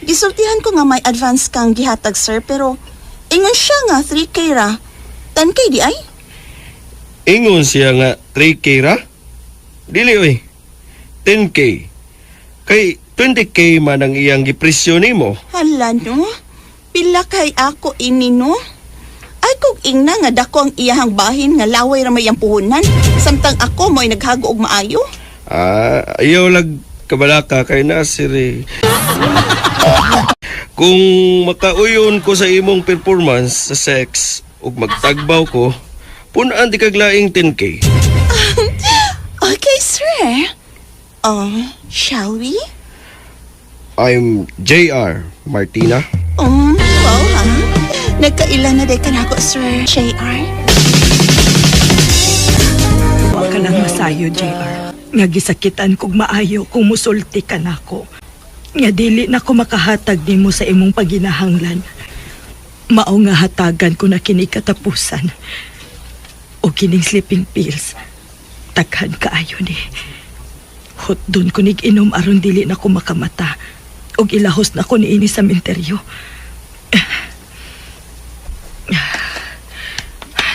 Gisultihan ko nga may advance kang gihatag, sir, pero ingon siya nga 3K ra. 10K di ay? Ingon siya nga 3K ra? Dili oy. 10K. Kay 20K man ang iyang gipresyo nimo. Hala, no? Pila kay ako ini, no? Ay, kung ingna nga dako ang iyahang bahin nga laway ra may ang puhunan. Samtang ako mo'y naghago og maayo. Ayaw lag kabalaka kay Nasir. Kung makauyon ko sa imong performance sa sex ug magtagbaw ko, punaan di kaglaing 10K. Okay, sir. Shall we? I'm JR Martina. Wow, ha? Nagkailan na day ka na ako, sir. JR? Wa ka nang masayo, JR. Nga gisakitan kog maayo kung musulti ka nako. Nga dili na ko makahatag nimo sa imong paginahanglan. Mao nga hatagan ko na kini katapusan. O kining sleeping pills. Taghan kaayo ni. Hotdon ko nig-inom aron dili na ko makamata. Og ilahos na ko niini sa menteryo.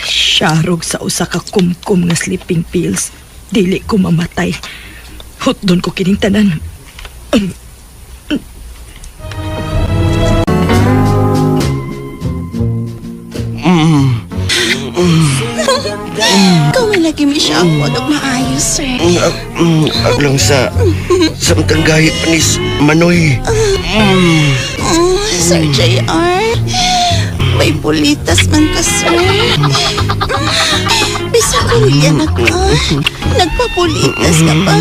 Syarog sa usa ka kumkum nga sleeping pills. Dili ko mamatay. Hotdon ko kining tanan. Kung lagi mi siya ako, maayos, sir. Aglang sa samtang gahit panis Manoy. Sir JR, may pulitas man ka, sir. Bisa ko riyan ako. Nagpapulitas ka pa.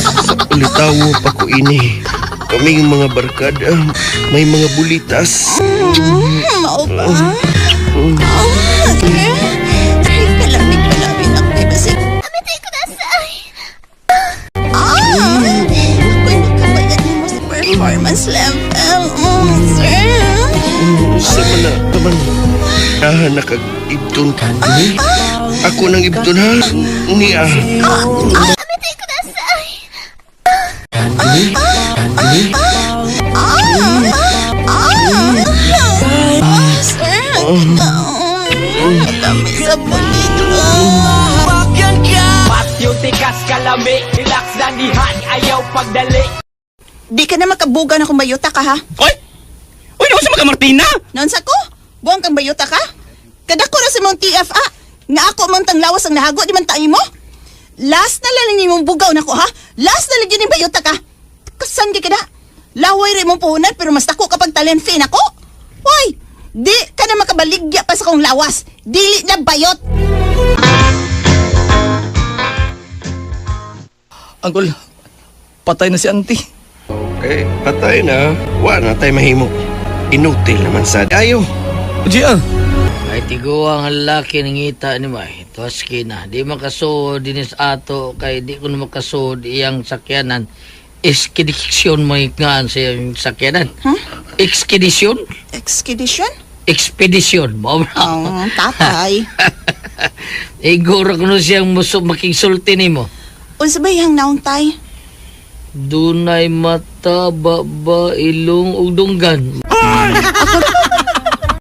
Sa ulitawo pa ko ini. Kaming mga barkada, may mga bulitas. Mao ba? Kalapit-kalapit ako kay Basig. Amitay ko na, sir. Ako'y nakabayad niyo mo sa performance level. Sir. Sa mana naman, nakag-ibton ka. Ako nang ibton ha, niya. Amitay ko na, sir. Kami sa politika. Patyo tikas kalami, relax dandihan, ayaw pagdali. Di ka na makabuga na kung bayuta ka, ha? Oy! Uy, naman sa mga Martina! Noon sa ko? Buwang kang bayuta ka? Kadako na si mong TFA. Nga ako man tang lawas ang nahago, di man tayo mo? Last na lang ni mong bugaw na ko, ha? Last na lang yun yung bayuta ka. Kasan ka na? Laway rin mong puhunan, pero mas tako kapag talent fin ako. Hoy! Di ka na makabaligya pa sa kong lawas. Dili na bayot. Uncle, patay na si auntie. Okay, patay na. Wala na tayo mahimo. Inutil naman sa ayo. JR, Ay tiguang halaki ng ngita ni May. Tuwaski na. Di makasod dinis ato kay di ko na makasod iyang sakyanan. Expedition mo nga sa iyang sakyanan. Huh? Expedition? Expedition? Expedition mo. Tatay. Iguro ko na siyang makingsulti ni mo. Unsa ba yung naong tay? Dunay mata, baba, ilong, ug dunggan.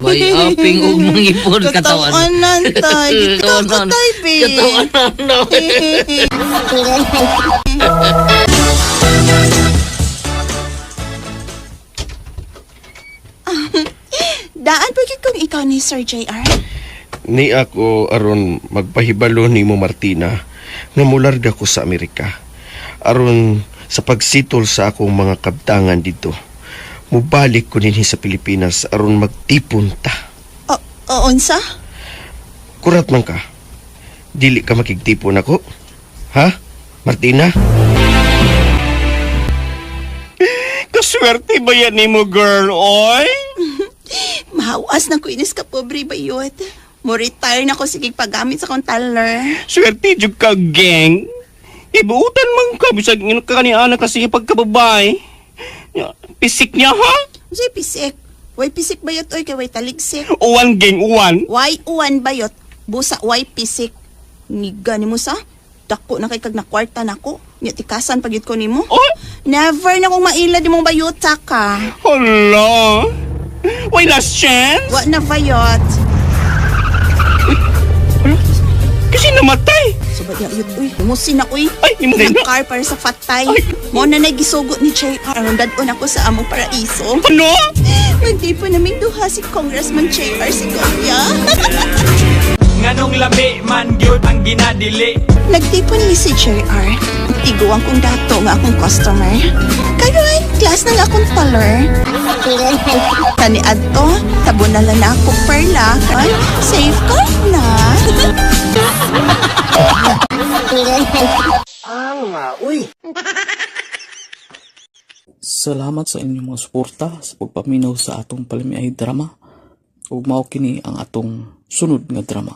May aping ug mangipon katawan. Katawanan, tay. Ikaw tay, babe. Katawanan. Daan po kung ikaw ni Sir JR. Ni ako aron magpahibalo ni mo Martina nga mularga ko sa Amerika. Aron sa pagsitol sa akong mga kabtangan dito. Mubalik ko dinhi sa Pilipinas aron magtipon ta. Unsa? Kurat man ka. Dili ka makigtipon ako? Ha? Martina? Kaswerte ba yan ni mo, girl, oy? Mahawas na ko inis ka pobre bayot. Mo retire na ko sige paggamit sa kong taller. Swerte jud ka, gang. Ibuutan man ka, bisag nga ka ni anak kasi pagkababay. Pisik niya, ha? Unsay pisik? Way pisik bayot oy kay way taligsik. Uwan, gang, uwan. Way uwan bayot. Busa way pisik. Niga ni mo sa? Dako na kay kag na kwarta nako. Nya tikasan pagyud ko nimo. Oh? Never na kong maila di mong bayota ka. Hala. Why last chance? Wa na bayot. Kasi namatay. Subad na yun, uy. Humusin na, uy. Ay, himusin na. Car para sa fatay. Mo na nagisugot ni JR. Aron dadon ako sa among paraiso. Ano? Magdipo naming duha si Congressman JR Segovia. Nganong lami man gyud ang ginadili. Nagtipon ni si JR. Tiguan kong dato nga akong customer. Karoon, class na nga akong taller. Tani adto, tabo na lang na ako perla. Ay, safe ka na. Salamat sa inyong mga suporta sa pagpaminaw sa atong palamiay drama. Ug mao kini ang atong sunod nga drama.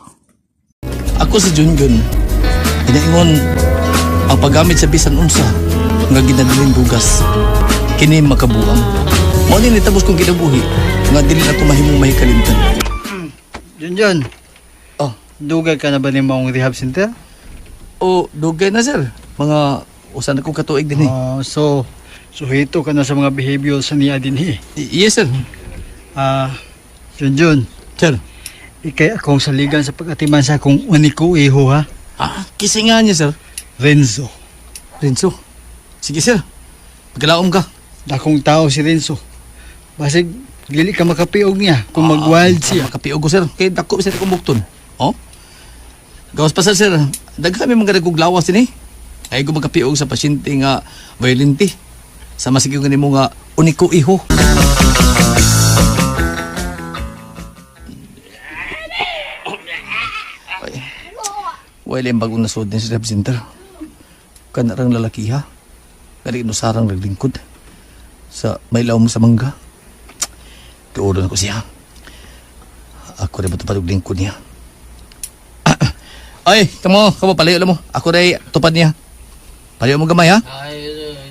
Ako si Junjun. Inaingon ang paggamit sa bisan unsa nga ginadiling bugas kini makabuang. Mao ni nitabos kong kinabuhi nga dili na ko mahimong mahikalimtan. Junjun, Oh, dugay ka na ba ni mong rehab center? o dugay na sir. Mga usan akong katuig din So hito ka na sa mga behavior sa niya din Yes sir. Junjun, Sir. ikay akong saligan sa pag-atiman sa akong uniko iho ha. Kisingan niya sir. Renzo. Renzo. Sige sir. Pagkalaom ka. Dakong tao si Renzo. Basig, dili ka makapiog niya kung mag-wild siya. Makapiog ko sir. Kaya dako sa akong bukton. Oh? Gawas pa sir. Daghan kami mga dagog lawas din Ay ko magkapiog sa pasyente nga violente. Sama sige ko nimo nga uniko iho. Wala yung bagong nasod din sa rehab center. Kanarang lalaki ha. Kali sarang naglingkod. Sa may laom sa mangga. Tuuron ko siya. Ako rin matupad og lingkod niya. Ay, kamo palayo mo. Ako rin tupad niya. Palayo mo gamay ha.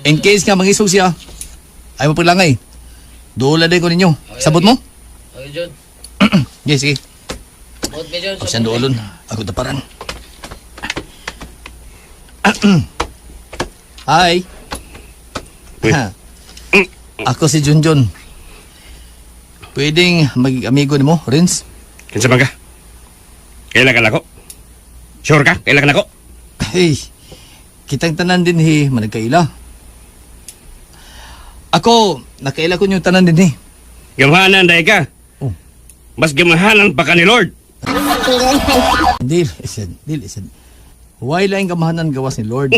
In case nga mangisog siya, ay mo paglangay. Doon din ko ninyo. Sabot mo? Okay, John. Yes, sige. Sabot me, John. Ako siyang doolon. Ako taparan. Hi. Ako si Junjun. Pwedeng maging amigo ni mo, Renz? Kinsa man ka? Kailan ka na ako? Sure ka? Kailan ka na ako? Hey, kitang tanan din managkaila. Ako, nakaila ko yung tanan din Gamahanan dahil ka. Oh. Mas gamahanan pa ka ni Lord. Dil, isan. Huwag lang kamahanan gawas ni Lord.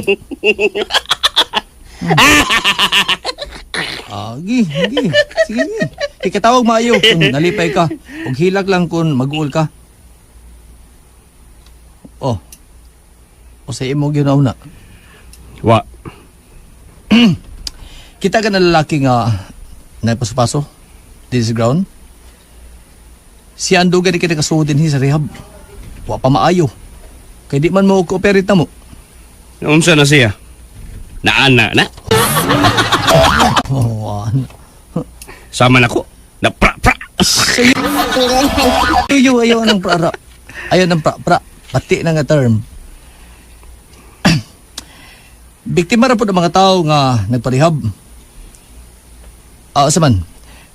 Gi. Sige. Ikatawag maayo kung nalipay ka. Huwag hilag lang kung mag-uul ka. O sa imo ginauna. Wa. Kita ka na lalaki nga naipaso-paso this ground. Si Anduga di kita kasudin sa rehab. Wa pa maayo. Kaya di man mo kooperate na mo. Unsa na siya? Naana na? Sama na ko. Na pra. Ayaw ng pra. Ayaw ng pra. Pati na nga term. Biktima ra po ng mga tao nga nagparehab. Saman,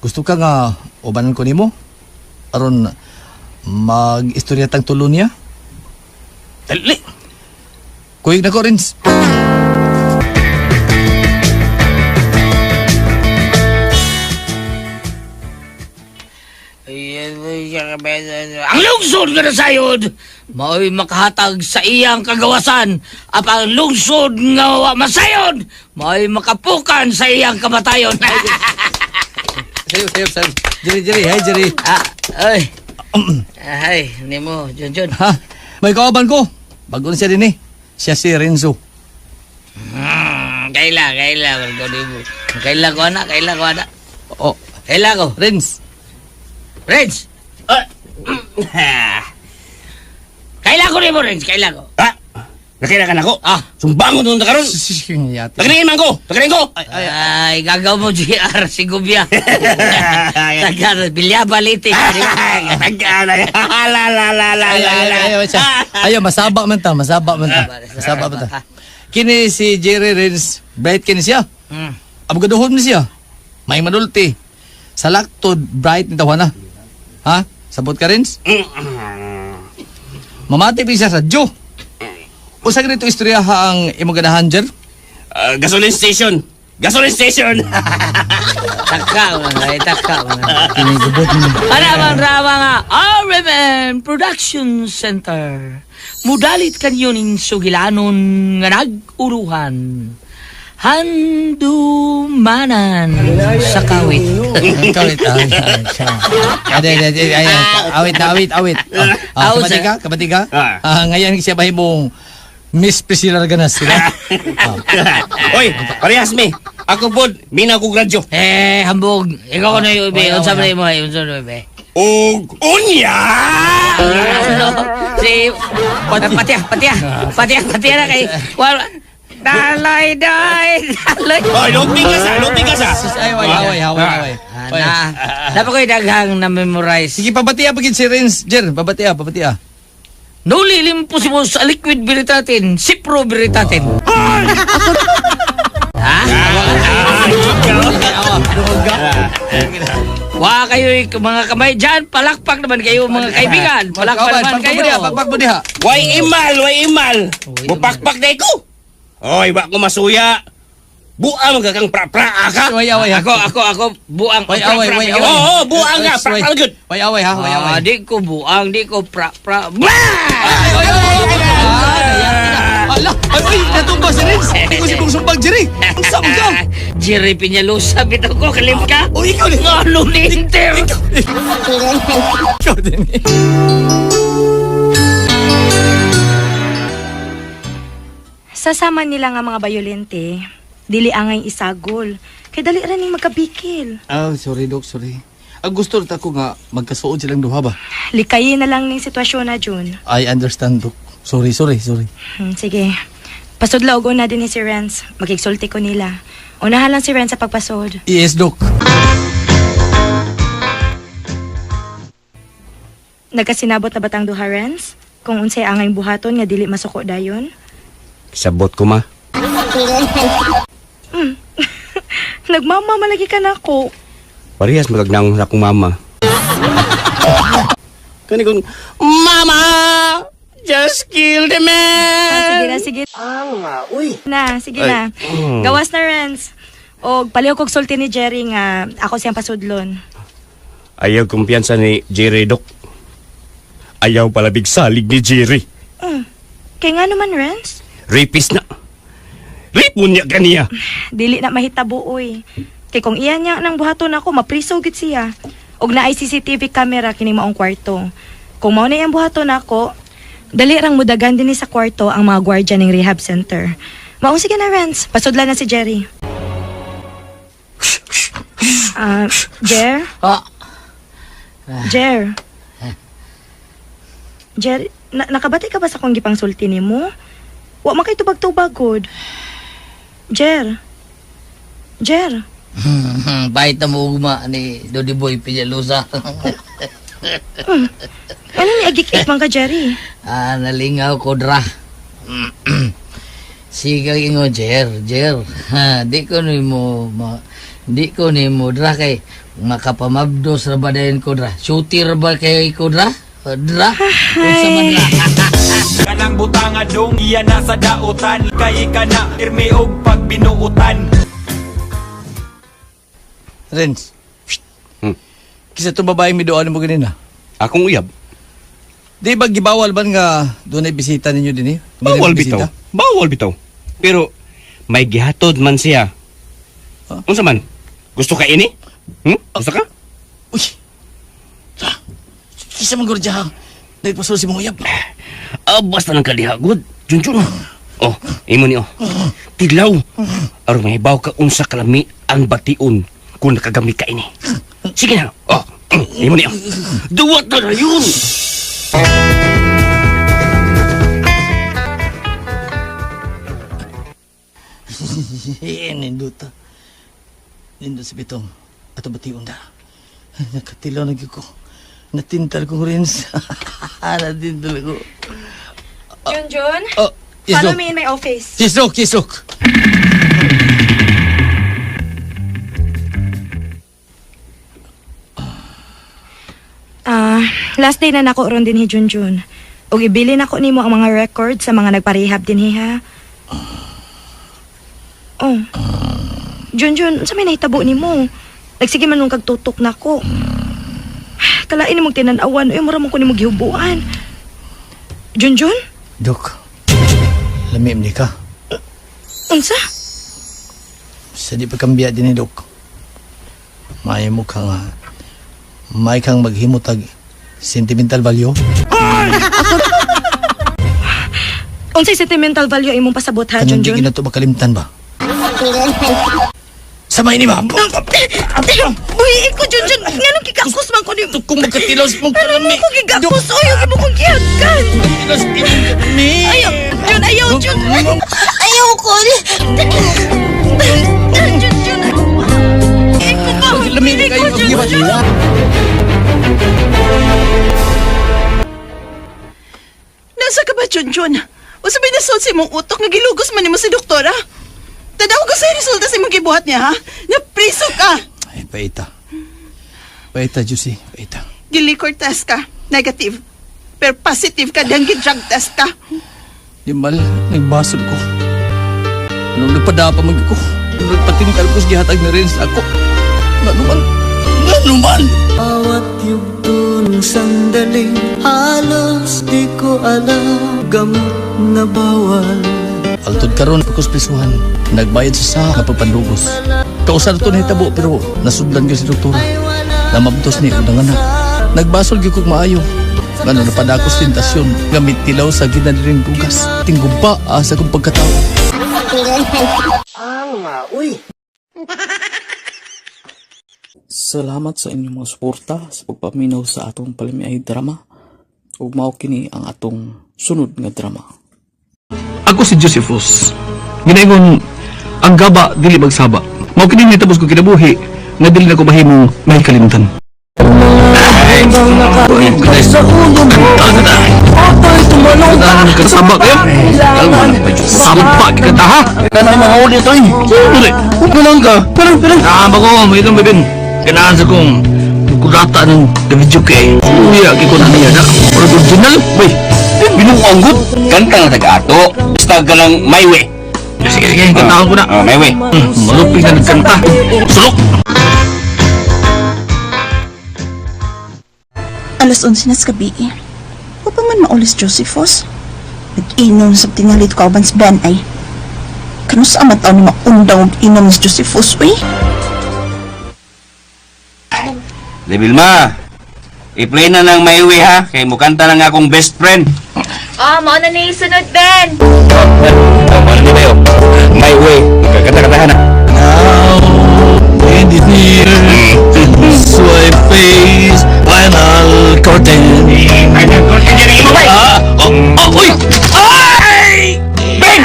gusto ka nga ubanan ko nimo? Aron mag-istorya tang tulo niya? Dali! Kuig na ko, Rins. Ay, ang lungsod nga nasayod mao'y makahatag sa iyang kagawasan at ang lungsod nga wa masayod mao'y makapukan sa iyang kamatayon. Sayo. Jerry. Hi, Jerry. Ay, nimo, John. Ha? May kauban ko. Bago na siya din eh. Siya si Renzo. Kaila ko anak. Oh, Kaila ko. Renz. Renz! Kaila ko nimo, Renz. Kaila ko. Nakailangan ako. Ah. Sumbangon nung nakaroon. Tagaringin man ko. Ay, gagaw mo, GR, si Gubya. Tagar, bilyaba litik. Ayo, masaba man ta. Kini si Jerry Renz. Bright kini siya. Abogadohon ni siya. May manulti. Sa laktod, bright ni tawana. Ha? Sabot ka, Renz? Mamati pa siya sa Diyo. Usa ganito istorya ang imong ganahan, Jer? Gasoline station. Taka mo. Kinigubot mo. Rama nga, RMN Production Center. Mudalit kanyoning sugilanon nga nag-uruhan. Handumanan sa kawit. Kawit. Awit. Kabati ka? Ngayon siya ba mong Miss Priscilla Ganas, sila? Oy, parehas mi. Ako po, mina ko gradyo. Hambog. Ikaw na yung ibe. Unsa ba mo? Unya! Si... Patiya na kay... Dalay. Oy, luping ka sa. Haway. Dapat ko'y daghang na-memorize. Sige, pabatiya pagin si Renz, Jer. Pabatiya. No lilimpo si mo sa liquid veritatin, Cipro veritatin. Ha? Wa kayo mga kamay dyan, palakpak naman kayo mga kaibigan. Palakpak naman kayo. Pakpak mo diha. Way imal. Bupakpak na ko. Oy, wa ko masuya. Buang ka kang pra-pra ka. Away. Ako buang. Away. Oo, buang nga, pra-pra good. Away. Di ko buang, di ko pra-pra. Ala, natumba si Renz. Hindi ko si kong sumbag, Jerry. Ang saan ka? Jerry Peñalosa, bitaw ko, kalim ka. O, ikaw din. Ano ninter? Ikaw din. Sasama nila nga mga bayolente, dili angay isagol. Kay dali ra ning magkabikil. Sorry, Dok, sorry. Ang gusto rin ako nga, magkasuod silang duha ba? Likayin na lang ning sitwasyon na, Jun. I understand, Dok. Sorry. Sige. Pasudlaw na din ni si Renz. Magigsulti ko nila. Unahan lang si Renz sa pagpasod. Yes, Dok. Nagkasinabot na batang duha, Renz? Kung unsay angay buhaton nga dili masuko dayon? Sabot ko ma. Nagmama malagi ka na ko. Parehas magagnaong sa akong mama. Kani kong, Mama! Just kill the man! Sige. Sige na. Gawas na, Renz. O paliw kog sulti ni Jerry nga ako siyang pasudlon. Ayaw kumpiyansa ni Jerry, Dok. Ayaw palabig salig ni Jerry. Kaya nga naman, Renz. Rapist na. Rape mo niya kaniya. Dili na mahitabo, oy. Kay kung iyan niya nang buhaton ako, mapriso gid siya. Og naay CCTV camera kini maong kwarto. Kung mao na iyang buhaton ako, dali rang mudagan din sa kwarto ang mga gwardiya ning rehab center. Maong sige na, Renz. Pasudlan na si Jerry. Jer? Jer? Jer, nakabati ka ba sa kong gipang sulti nimo? Wa man kay tubag-tubag god. Jer? Bahit na mo ugma ni Dodi Boy Peñalosa. Ano ni agik-ik man ka, Jerry? Nalingaw ko dra. Siga ingo Jer. Di ko ni mo dra kay makapamabdos ra ba dayon ko dra. Shooter ba kay ko dra? Dra. Unsa man dra? Kanang butang adong iya nasa dautan. Kay ka na irmi og pagbinuutan. Renz. Kisa itong babae mi doon mo ganina. Akong uyab. Di ba gibawal ba nga doon ay bisita ninyo din eh? Bawal bitaw. Bawal bitaw. Pero may gihatod man siya. Unsa man? Gusto ka ini? Gusto ka? Uy! Kisa man guro dyan. Dahil pasul si mong uyab. Basta nang kalihagod. Junjun. Oh, imo ni oh. Tidlaw. Aron mahibaw ka unsa kalami ang bation kung nakagami ka ini. Sige na. Oh, imo ni oh. Duwat na yun. Nindot. Nindot si Bitong. Ato bation da. Nakatilaw na ko. Natintal kong rins. Natintal ko. Junjun, Oh, yes, follow Doc. me in my office. Yes, Doc. Yes, Doc. Last day na nako ron din hi Junjun. Og ibili nako nimo ang mga record sa mga nagparehab din hi ha. Oh. Junjun, sa may nahitabo nimo? Nagsige man nung kagtutok nako. Kalain nimong tinan-awan, mura mo ko nimo gihubuan. Junjun? Dok, lamim ni ka. Unsa? Sa di pagkambiya din ni Dok. May mo ka nga. May kang maghimutag sentimental value. Unsay sentimental value imong pasabot ha, Kanang di Junjun? ginato makalimtan ba? Samay ni ba? Uy, iko Junjun, nganong gigakos man ko ni... Kung magkatilaw sa mong karami. Ko gigakos, oy, yung ibo kong gihagan. Magkatilaw sa mong karami. Ayaw, Jun. Ayaw ko. Jun. Iko ba? Lamim kayo ang gibat. Nasa ka ba, Junjun? O sabi na si mong utok nga gilugos man mo si doktora? Tadaw ko sa resulta sa mong gibuhat niya, ha? Napriso ka! Ay, paita. Paita, Juicy. Paita. Giliquor test ka, negative. Pero positive ka, dahil drug test ka. Di mal, nagbasol ko. Nung nagpadapa mag ko. Nung nagpatingkal ko, gihatag na rin sa ako. Nanuman! Bawat yugtong sandaling halos di ko alam gamot na bawal. Altod karon pagkos prisuhan, nagbayad sa kapapandugos. Kausan ito nahitabo pero nasudlan ko si doktora. Namabdos ni unang anak. Nagbasol gyud kog maayo. Ngano napadakos tentasyon gamit tilaw sa ginadiring bugas. Tingguba sa kong pagkatao. Salamat sa inyong mga suporta sa pagpaminaw sa atong palimiay drama. Ug mao kini ang atong sunod nga drama. Ako si Josephus. Ginaingon ang gaba dili magsaba. Mao kini nitapos ko kinabuhi nga dili na ko mahimong may kalimtan. Kasaba kayo? Samba ka ta ha? Kanang mga uli ito eh. Uli. Kulang ka. Parang. Bago, may itong bibin. Kanaan sa kong kulata ng video kay. Uya, kiko na niya na. Original. Uy, binuang gud. Kanta na taga-ato. Basta ka lang my way. Sige, kantaan ko na. My way. Malupig na nagkanta. Sulok. Alas 11 na sa gabi. Huwag pa man maulis, Josephus. Nag-inom sa tingalit ko aban sa Ben ay. Kano sa amat ni maundaw inom si Josephus, uy? Vilma, i-play na ng my way ha. Kay mukanta na nga akong best friend. Mao na ni sunod, Ben. Ano ni Bayo? My way. Kagkata-katahan na. And it's near. Swipe face. Final curtain. Final curtain dyan yung mabay. Uy! Ay! Ben!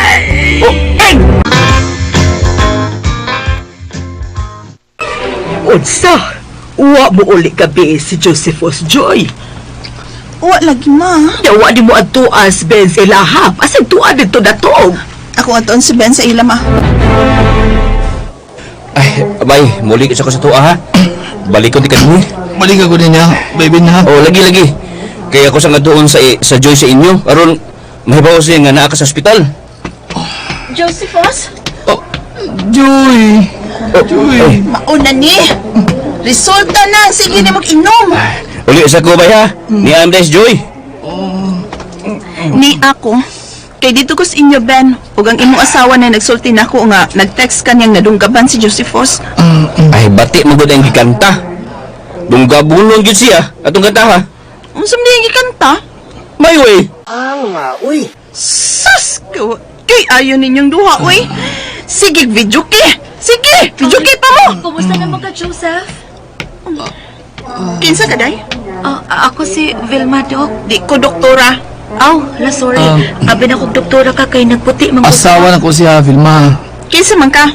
Ben! Unsa? Uwa mo uli gabi si Josephus Joy. Uwa lagi, ma. Yawa di mo adtuas Ben sa ilahap. Asang tuwa dito datog. Ako atoon si Ben sa ila, ma. Ay, abay, muli sa ko sa tuwa ha. Balik ko di ka dun. Balik ako din niya, baby na. Oh, lagi. Kaya ako sa nga doon sa Joy sa inyo. Aron, mahibaw siya nga naa ka sa ospital. Josephus? Joy! Joy! Mauna ni. Resulta na. Sige na mag-inom. Uli sa ko ba ha? Ni Amdes Joy. Ni ako. Kay dito ko sa inyo, Ben. Ug ang imong asawa na nagsulti na ako nga, nag-text kanyang nadunggaban si Josephus. Ay, bati mo gud ang gikanta. Dunggabulon gid siya atong kanta ha. Unsam di ang gikanta? May way. Sus! Kay ayaw ninyong duha, uy. Sige, videoke! Sige, videoke pa mo! Kumusta naman ka, Joseph? Kinsa ka, day? Ako si Vilma, Dok. Di ko doktora. Aw, sorry. Abi na kong doktora ka kay nagputi mga Asawa na ko siya, Vilma. Kinsa man ka?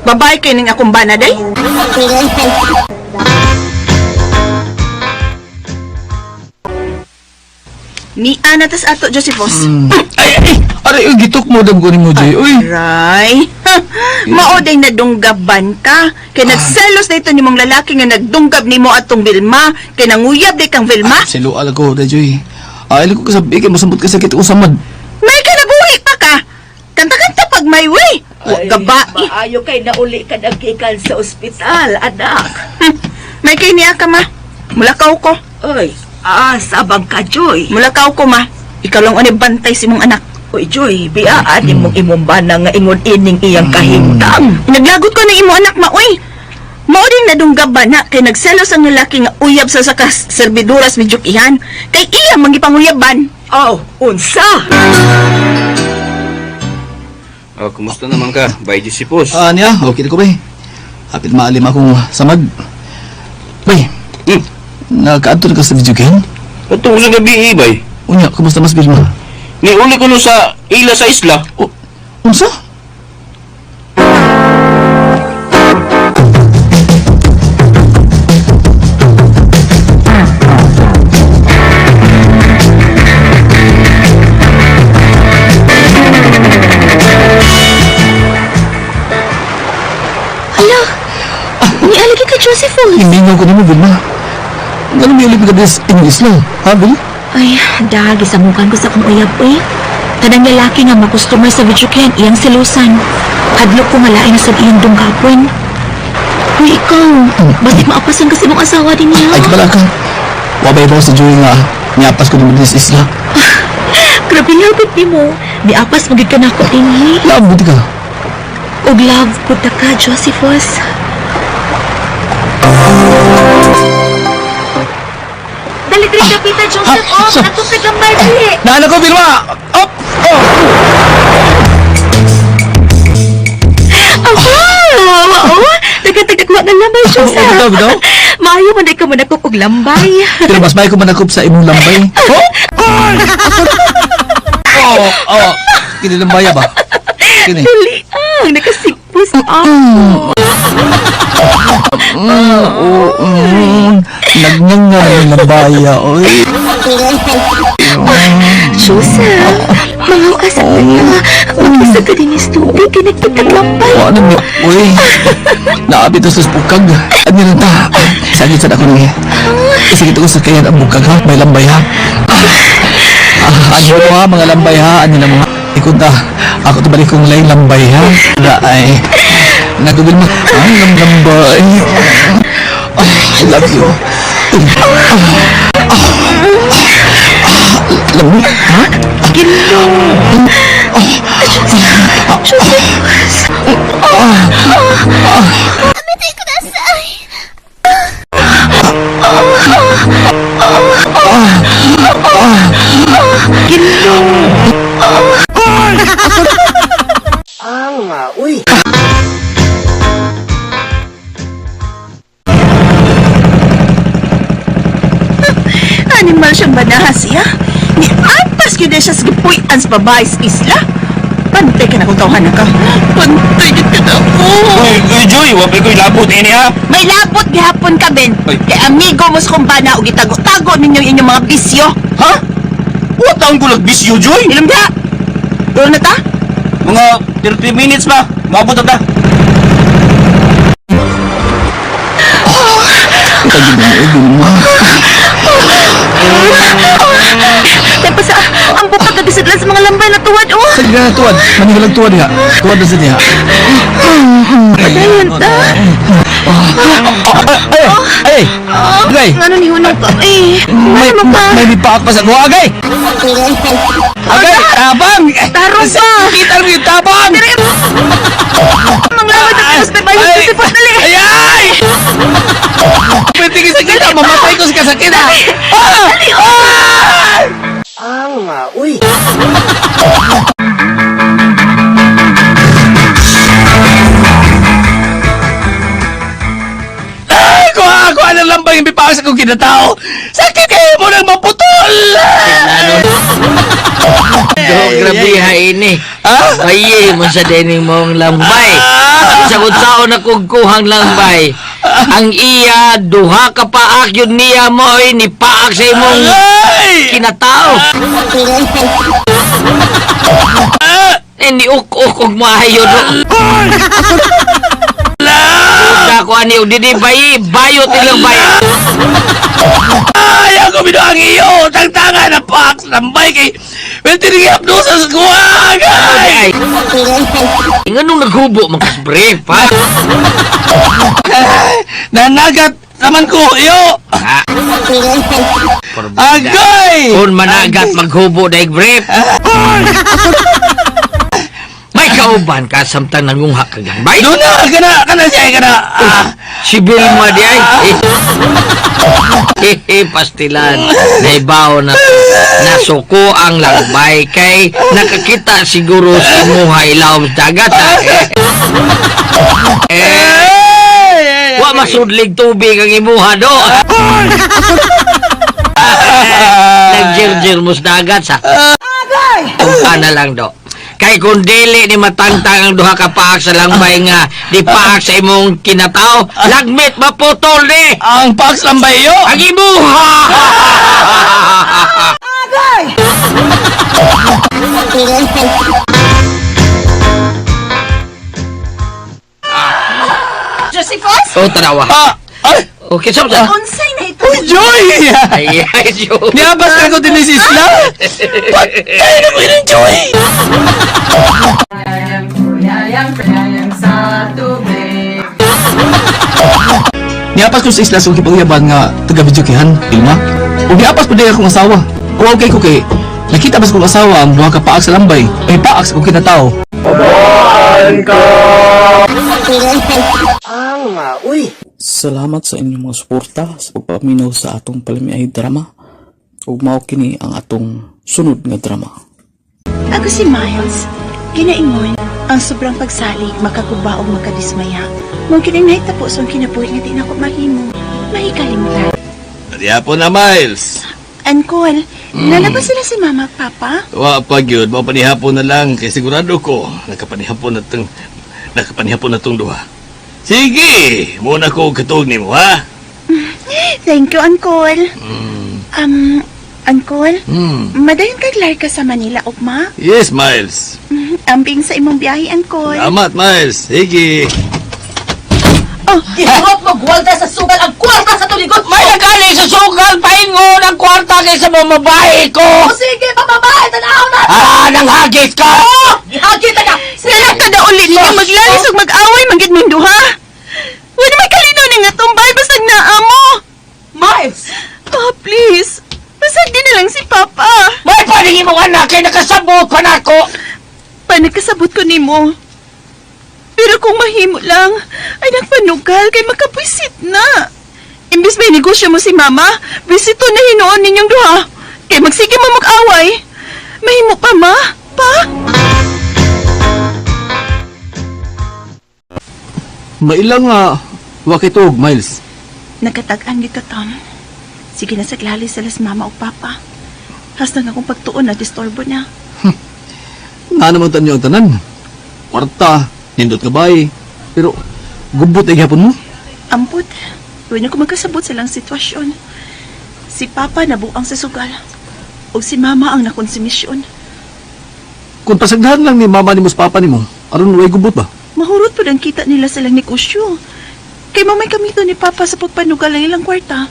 Babae kay ning akong bana, day? Ni ana tas ato, Josephus. Aray, gitok mo dam ko ni mo, Joy. Uy! Aray! Maoday na dunggaban ka. Kay nagselos na ito ni mong lalaki nga nagdunggab ni mo atong Vilma. Kay nanguyab di kang Vilma. Silual ko, da, Joy. Ay, ko kasabi kay masambot ka sakit usamad. May ka nabuhi pa ka. Kanta-kanta pag may way. Huwag gabai. Maayo kay nauli ka nagkikan sa ospital, anak. May kay niya ka, ma. Mulakaw ko. Oy, sabang ka, Joy. Mulakaw ko, ma. Ikaw lang ani bantay si mong anak. Uy, Joy, biyaan mong imong bana nga ingon ining iyang kahimtang. Naglagot ko ng imo anak, ma, uy. Mauding nadunggab ba na kay nagselos ang lalaki nga uyab sa sakas serviduras medyo ihan. Kay iya mangipanguyaban. Oh, unsa? Oh, kumusta naman ka? Bay Josephus. Niya, okay na ko, bay. Hapit maalim akong samad. Bay, nakaadto na ka sa video game? Atong sa gabi, bay. Unya, kumusta mas Vilma? Ni uli ko no sa ila sa isla. Unsa? Hala! Nialagi ka, Josephus. Himingaw ko ni mo, Vilma. Ganun may ulip ka des English lang, ha, Vil? Ay, dahil isamukan ko sa kong uyab, eh. Kanang lalaki nga makustomer sa video kyan, iyang selusan. Hadlok ko malain na sa iyang dunggapon. Uy, ikaw, ba't maapasan kasi mong asawa din niya? Ay, kabala ka. Wabay ba sa Joy nga niapas ko naman des isla? Grabe labot ni mo. Niapas magig ka na ako din, eh. Labot ka. Og love po ka, Josephus. Dali-dali ka, Pita Joseph. Atong kagambay, dali. Naanak ko, Vilma! Up! Nagkatagakwa ng lambay, Joseph. Bitaw. Maayo man ka man ako og lambay. Pero mas may ko manakop sa imong lambay. Kini lambaya ba? Kini. Dali nakasigpos ako. Nagngangan yung lambaya, oy. Joseph, mga asa ka na. Mag-isa ka din istubi, kinagpagkaglambay. Ano mo, oy. Naabit sa bukag. Ano na ta? Sakit sa ako niya. Sakit ako sa kayan ang bukag, ha? May lambay, ha? Ano mo, ha? Mga lambay, ha? Ano na mo, ha? Ikot na. Ako ito balik kong laing lambay, ha? Ay. Nagawin mo. Ay, lambay. I love you. Lambay, ha? Gino. Amitay ko nasay. Gino. Uy! Animal siyang banaha siya. Ni apas yun na siya sa gipuy-an sa babae sa isla. Pantay ka na kung tawhan na ka. Pantay ka na ako. Uy, Joy, wapay ko'y labot ini ha. May labot gihapon ka, Ben. Kay amigo mo sa kumpana o gitago-tago ninyong inyong mga bisyo. Ha? Wataon ko nagbisyo, Joy. Ilam da? Duro na ta? Mga 30 minutes pa. Maabot na ta. Tagin mo, Vilma. Tapos ang bukag kagisadlan sa mga lambay na tuwad, oh. Sige na, tuwad. Manigalag tuwad, ha? Tuwad na sa niya. Padayon ta. Ay! Agay! Ano ni Hunong ka? May bipaak pa sa kuha, Agay! Agay! Tabang! Tarong pa! Kita mo yung tabang! Manglawad na pilos na bayo sa sipot dali! Ay! Ay! Pwede kasi kita, mamatay ko sa kasakit, ha? Kuha na lang ba yung bipaak sa kong kinatao? Sakit kayo mo nang maputol! Grabe ha ini. Bayi mo sa dining mong lambay. Sagot sao na kugkuhang lambay. Ang iya duha ka paak yun niya mo ay ni paak sa imong kinatao. Ni uk-uk og maayo do. Uda ko ani udi bayi bayot ilang bayi. Ay, ako binuang iyo! Tangtangan na paak sa lambay kay... Pwede rin do sa kuha, Agay! Nga nung naghubo makasbrief ha. Nanagat naman ko, iyo! Agay! Kung managat maghubo daig brief. May kauban ka samtang nangungha ka gambay. Doon na! Kana siya! Si Vilma di ay. Pastilan. Naibaw na nasuko ang lambay kay nakakita siguro si Muha ilaw sa dagat. Wa masudlig tubig ang imuha do. Nagjirjir mo sa dagat sa. Ana lang do. Kay kung dili ni matangtang ang duha ka paak sa lambay nga di paak sa imong kinatao, lagmit maputol ni Ang paak sa lambay iyo! ang imuha. Josephus? Oh, tanawa. Ay! Okay, sab sa. Unsay na ito? Uy, Joy! Ay, Joy. Niabas ka ko din si Isla! Patay na mo yun, Joy! Niapas ko sa Isla sa kipagyaban nga taga-videokihan, Ilma. O niapas pa din akong asawa. O okay ko kay, nakita ba sa kong asawa ang duha ka paak sa lambay, ay paak sa kong kinatao. Salamat sa inyong mga suporta sa pagpaminaw sa atong palamiay drama. Ug mao kini ang atong sunod nga drama. Ako si Miles. Ginaingon, ang sobrang pagsalig makakuba o makadismaya. Mong kinang nahitapos ang kinabuhi nga di na ko mahimo. Mahikalimutan. Diya po na, Miles. Ankol, nalabas sila si Mama at Papa? Wa pa gyud, mao panihapon na lang kay sigurado ko nakapanihapon na tong duha. Sige, muna ko katog nimo ha. Thank you, Ankol. Ankol, madayon kag larga sa Manila, ugma? Yes, Miles. Ambing sa imong biyahe, Ankol. Salamat, Miles. Sige. Gisuot mo gwalda sa sugal ang kwarta sa tuligot mo! May nagaling sa sugal, paingon ang kwarta kaysa mga babae ko. O sige, pababae, tanaw na! Nanghagit ka! Hagit ka! Sila ka na ulit nga maglalis ug mag-away manggid mong duha. Wala may kalinaw na nga tumbay basta naamo. Miles! Please. Basag din na lang si Papa. May paningin mo anak kay nakasabot pa na ako. Nagkasabot ko nimo. Pero kung mahimo lang, ay nagpanugal kay makapwisit na. Imbis may negosyo mo si Mama, bisito na hinuon ninyong duha. Kay magsige mo mag-away. Mahimo pa, Ma? Pa? Mailang nga, wakitog, Miles. Nakatag-an gito, Tom. Sige na saglali sila si Mama o Papa. Hasta nga kung pagtuon na disturbo niya. Nga naman tanyo ang tanan. Kwarta, nindot ka bay. Pero, gubot ay gapon mo. Amput, huwag na ko magkasabot silang sitwasyon. Si Papa nabuang sa sugal. O si Mama ang nakonsumisyon. Kung pasagdahan lang ni mama ni mo sa papa ni mo, aron way gubot ba? Mahurot po ang kita nila silang negosyo. Kay mamay kamito ni Papa sa pagpanugal ng ilang kwarta.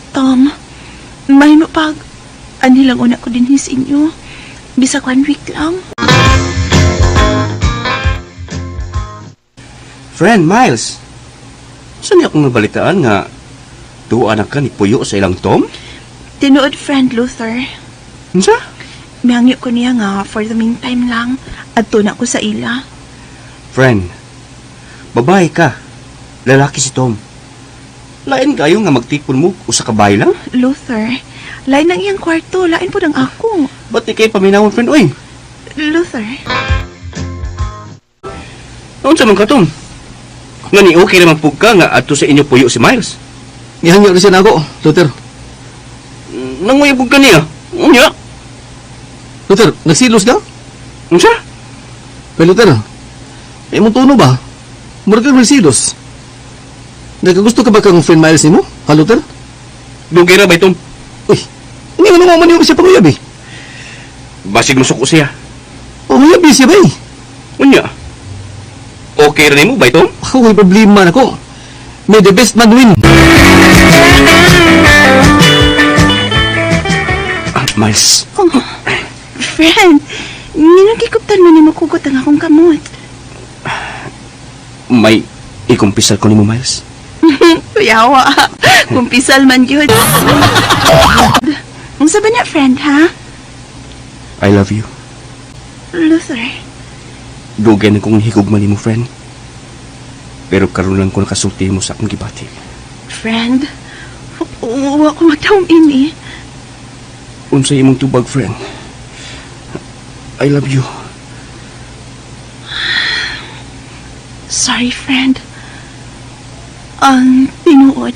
Tom, mahimo pag anilang una ko din his inyo. Bisag 1 week lang. Friend, Miles. Saan niya akong nabalitaan nga tuwa anak ka ni Puyo sa ilang Tom? Tinuod friend Luther. Unsa? Mihangyo ko niya nga for the meantime lang at tuna ko sa ila. Friend, babae ka. Lalaki si Tom. Lain kayo nga magtipon mo usa ka bahay lang? Luther, lain ang iyang kwarto, lain po ng ako. Ba't di kayo paminawon, friend? Uy, Luther, noon sa mga Tom? Nga ni okay naman po ka nga ato sa inyo Puyo si Miles. Gihangyo rin siya na ako, Luther. Nanguyabog ka niya. Unya? Luther, nagsilos ka? Unsa? Pero Luther, ay mong tuno ba? Murag ka nagsilos. Nagkagusto ka ba kang friend Miles ni mo? Ha, Luther? Dugay ra ba Tom? Uy, hindi nga naman man yung siya panguyabi. Basig musuko siya. Panguyabi siya ba eh? Unya? Okay rin mo ba Tom? Ako may problema na ko. May the best man win. Miles. oh, friend, ninagikuptan mo ni makugot ang akong kamot. May ikumpisal ko ni mo, Miles. Kuyawa, kumpisal man yun. Ang sabi na friend, ha? I love you. Luther, Dugay na kong higugman ni mo, friend. Pero karon lang ko nakasulti mo sa akong gibati. friend, huwag ko magtawang ini. Unsay imong tubag, friend. I love you. Sorry, friend. Ang tinuod,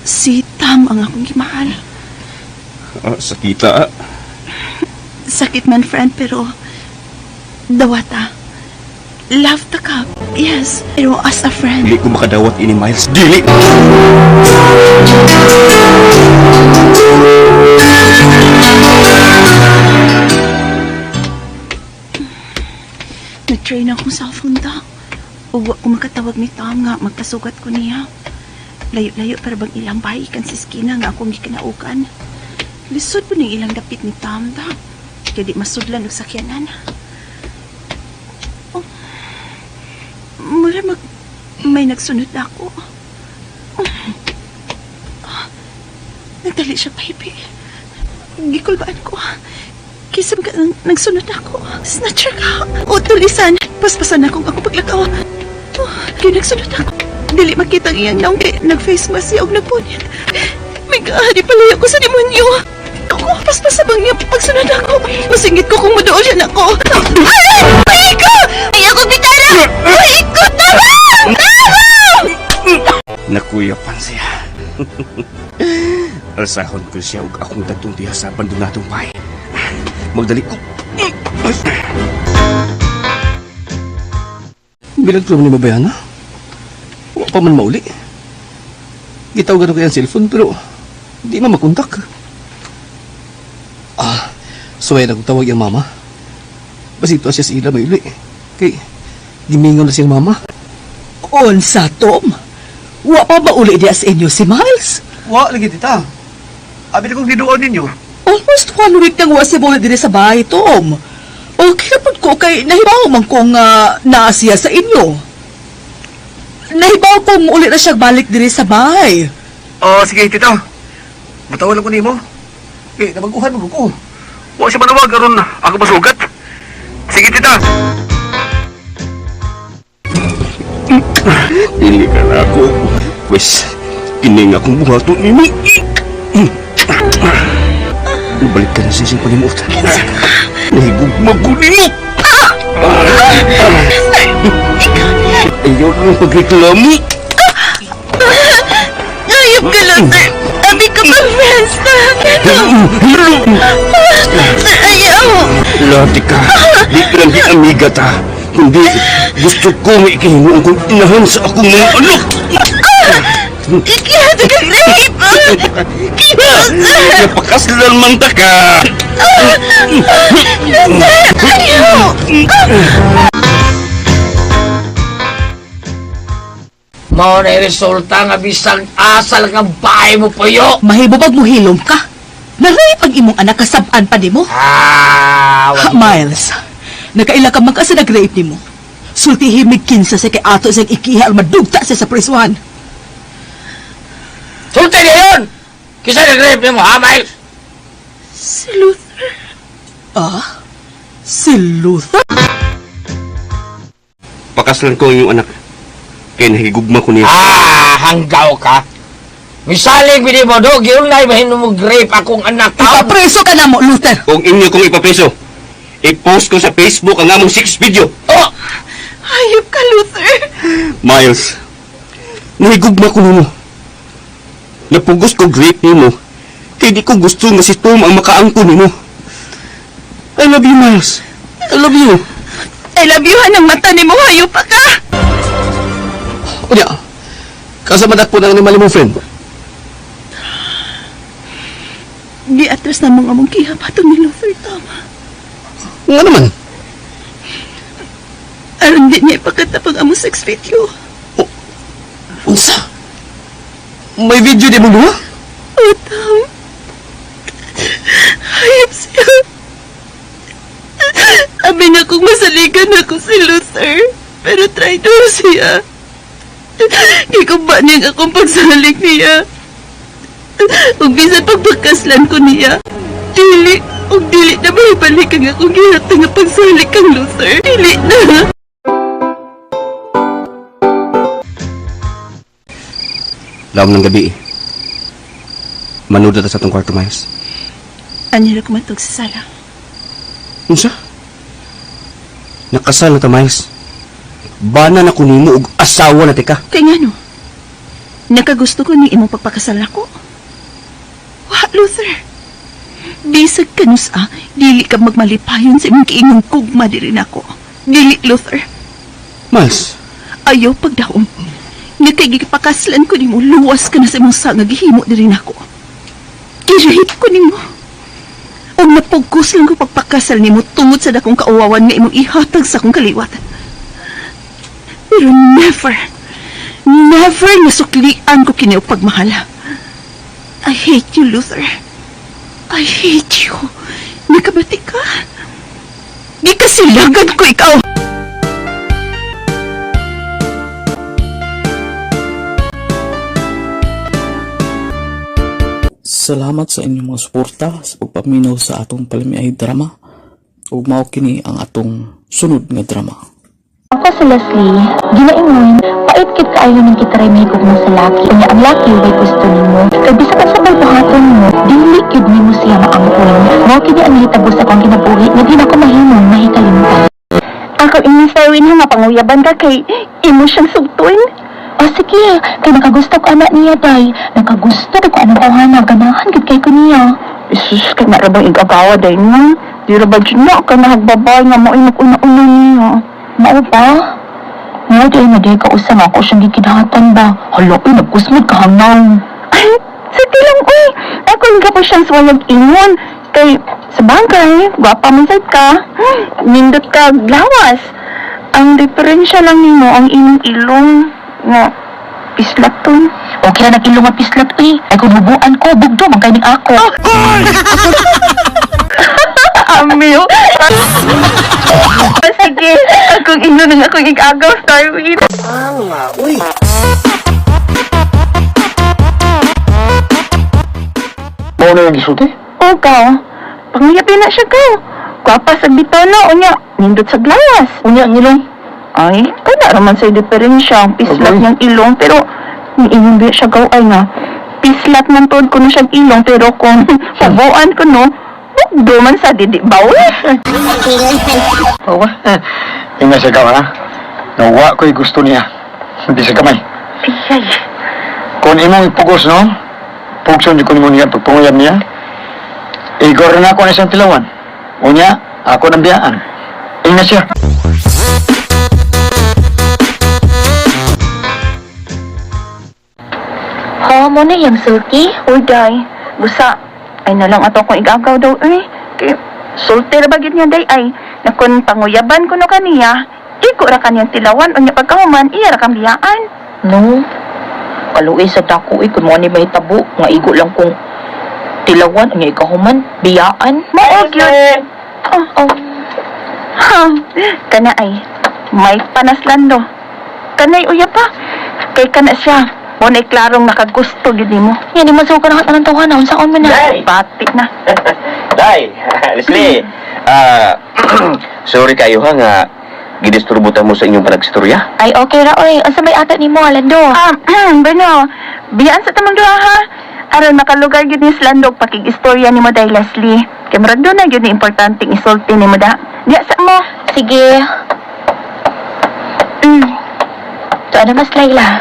si Tam ang akong gimahal. Sakita. Sakit man, friend, pero dawata. Love the cup, yes. Pero as a friend, Dili ko makadawat ini, Miles. Dili! nag-train akong cellphone da. Uwa ko makatawag ni Tom nga magpasugat ko niya. Layo-layo para bang ilang bahay kan si Skina nga akong gikinaukan. Lisod po ning ilang dapit ni Tom da. Kaya di masudlan og sakyanan. Oh. Mura may nagsunod ako. Nagdali siya, baby. Gikulbaan ko. Kisam ka nagsunod ako. Snatcher ka. O, tulisan. Paspasan akong ako paglakaw. Oh, kaya nagsunod ako. Dili makita ang iyang naong kaya nag-face mask siya o nagpunit. May kahari palayo ko sa demonyo. Ako, paspasabang niya pagsunod ako. Masingit ko kung madoon siya na ako. Ay ko! Ay ako, bitara! Ay ko! Tama! Nakuyapan siya. Alsahon ko siya ug akong tatong diha sa abandonadong bahay. Magdali ko. Bilang ko naman ni Babayana. Huwag pa man mauli. Gitawagan ko yung cellphone pero di man makontak. Suway na kong tawag yung mama. Basi ito siya sa ila may uli. Kay, gimingaw na siyang mama. Unsa, Tom? Wa pa mauli diya sa inyo si Miles? Wa, lagi tita. Abi na kong dinuon ninyo. Almost 1 week nang wa si Boy dire sa bahay, Tom. Okay na ko kay nahibaw man kong naasiya sa inyo. Nahibaw kong uli na siya balik dire sa bahay. Sige tita. Matawal lang ko nimo. Okay, nabaguhan mo ko. Wa siya manawag aron ako masugat. Sige tita. Dili ka na ako. Wes, kining akong buhaton ni mo. Balik ka na sa isang panimutan. Nahigugmag ko ni mo. Ayaw lang pagreklamo. Ayop ka, Luther. Abi ka pa, friends. Ayaw. Lati ka. Di ka lang di amiga ta. Kundi gusto ko may ikahimuan kong inahan sa akong mga anak. Ikiyata ka, rape. Napakaslan man ta ka. Ayaw. Mao na resulta nga bisang asal nga bahay mo Puyo. Mahibubag mo hilom ka. Narayip ang imong anak kasabaan pa di mo. Ah, Miles, nakaila ka magkasa nag-rape ni mo. sultihimig kinsa sa kay ato sa ikiha madugta siya sa prisuhan. Sulti niya yun! Kisa nag-rape niyo mo, ha, Miles? Si Luther? Si Luther? Pakaslan ko ang iyong anak. Kaya nahigugma ko niya. Hanggaw ka. Misaling bini mo, do, giulay mahin mo grape akong anak tao. Ipapreso ka na mo, Luther! Kung inyo kong ipapreso, i-post ko sa Facebook ang among 6 video. Oh! Hayop ka, Luther! Miles, nahigugma ko nimo. Napugos ko grape nimo. Kaya di ko gusto nga si Tom ang makaangko nimo. I love you, Miles. I love you. I love you, hanang mata ni mo, hayop pa ka! Unya, kasama po ng animal mo, friend. Giatras na mga mong kihapato ni Luther, tama. Nga naman. Aron di niya ipakatapag amo sex video. Unsa? May video di mo ba? Utang. Hayop siya. Abi na kong masaligan ako si Luther. Pero traitor siya. Ikuba niya akong pagsalik niya. Ug bisan pagpagkaslan ko niya. Dili na maibalik ang akong gihata nga pagsalik kang Luther. Dili na. Laom ng gabi. Manood na ta sa itong kwarto, Miles. Anira ko matog sa sala. Unsa? Nakasal na ta, Miles. Bana na ko nimo og asawa na tika. Kaya nga no, nakagusto ko ni imong pagpakasal ako. Wa, Luther. Bisag ka nusa, dili ka magmalipayon sa imong kiingong kugma diri nako. Dili, Luther. Miles, Ayaw pagdaom. Nga kay gipakaslan ko nimo, luwas ka na sa imong sangag himo diri nako. Kirahit ko nimo. Og napugkos lang ko pagpakasal nimo tungod sa dakong kauwawan nga imong ihatag sa akong kaliwatan. Pero never nasuklian ko kini og pagmahala. I hate you, Luther. I hate you. Nakabati ka. Di kasilagan ko ikaw. Salamat sa inyong mga suporta sa pagpaminaw sa atong palamiay drama. Ug mao kini ang atong sunod nga drama. Ako si Leslie, ginaingon, pait kit kaayo ng kitaray mahigog mo sa laki. Kanya ang laki way gusto nimo. Kag bisa ka sa pagbuhaton mo, dili gyud nimo siya maangkon. Mao kini ang hitabo sa akong kinabuhi nga di na ko mahimong mahikalimtan. Ako inisawin nga panguyaban ka kay imo siyang sugtuin. O sige, kay nakagusto ko anak niya, day. Nakagusto ko anong tawhana, ganahan gud kay ko niya. Isus, kay narabang igagawa, day nga. Di rabang na ka nahagbabay nga mo inag-una-una niya. Mao ba? Mao day na day kausa nga ako siyang gikinahatan ba? Hala, nagkusmod ka hangaw. Ay, sige lang, uy. Ako nga pa siyang swayag ingon. Kay, sa bagay, gwapa man sad ka. Nindot ka, glawas. Ang diferensya lang nimo ang inyong ilong. Nga, pislat to. Okay na nag-ilong nga pislat, uy. Ay, kung hubuan ko, bugdo, magkaining ako. Amiyo. Sige, akong ino nang akong igagaw, Starwin. Nga, uy. Mau na yung gisulti? Oo, ka. Pangyapi na siya, ka. Kwapa sa bitana, unya. Nindot sa glawas. Unya, ang ilong. Ay, kada naman sa diferensya ang pislat niyang ilong, pero niingon ba siya gaway nga. Pislat man tod ko na siyang ilong, pero kung pabuan ko no, bugdo man sa didi bawi. Oo ba? Inga siya ka ha? Nawa ko'y gusto niya. Hindi sa kamay. Piyay. Kung imong ipugos, no? Pugson di ko nimo niya pagpunguyab niya. Igor na ako na isang tilawan. Unya, ako nang biyaan. Inga siya. Mo na yung sulti? Uy, day. Busa. Ay na lang ato kung igagaw daw, eh. Kay, sulti na bagit niya, day, ay. Nakon panguyaban ko no kaniya. Iko ra kaniyang tilawan, o niya pagkahuman, iya ra kang biyaan. No. Kaluwi sa dako, kung mo ni may tabo, nga igo lang kung tilawan, o niya ikahuman, biyaan. Maog yun. Ha, kana ay. May panaslando. Kanay uya pa. Kay kana siya. Muna'y klarong nakagusto gid nimo. Yan, di mo sa ka ng tawanan. Unsaon mo na? Pati na. Day, Leslie. Sorry kayo ha nga gidisturbutan mo sa inyong panagstorya. Ay, okay ra, oy. Unsa may atat ni mo, Lando? Bueno, biyaan sa tamang duha ha. Aron makalugar gid ni Slandog pakig-istorya nimo day Leslie. Kay murag do na gyud ni importanteng isulti nimo da. Diya sa mo. Sige. So, ano mas, Layla?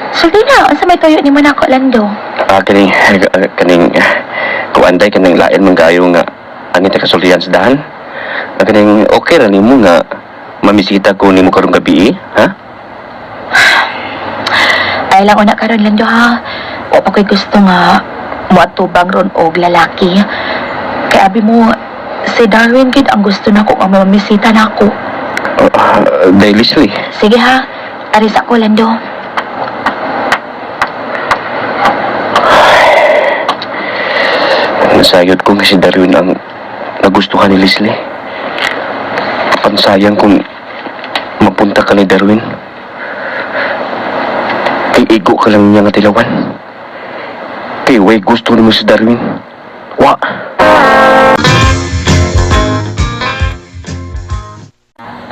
Sulti na, unsa may tuyo ni mo na ako, Lando? Kaning kuanday kaning lain man gayo nga ani ta kasultihan sa dahan. Kaning okay ra nimo nga mamisita ko nimo karong gabi, ha? Ay lang una karon, Lando, ha? O ako'y gusto nga muatubang ron og lalaki. Kay abi mo, si Darwin gid ang gusto na ko nga mamamisita na ako. Day Leslie. Sige ha, aris ako, Lando. Nasayod ko nga si Darwin ang nagustuhan ni Leslie. Pansayang kung mapunta ka ni Darwin. Iigo ka lang niya nga tilawan. Kay way gusto mo si Darwin. Wa.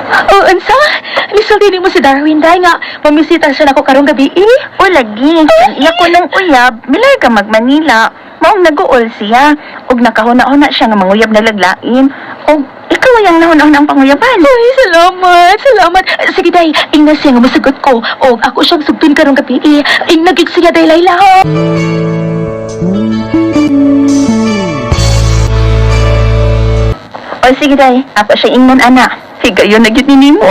Oh, unsa? Nisulti mo si Darwin day nga pamisita siya nako karong gabi. O lagi. Iya ko nang uyab, milay ka mag-Manila. Maong nag-uol siya. Og nakahuna-huna siya nga manguyab na laglain. Og ikaw ayang nahuna-huna ang panguyaban. Ay, salamat, salamat. Sige day, ingna siya nga masagot ko. Og ako siyang sugtun karong gabi. Ingnagig siya day, Layla. O sige day, ako siya ingnon ana. Higayon na gyud ni nimo.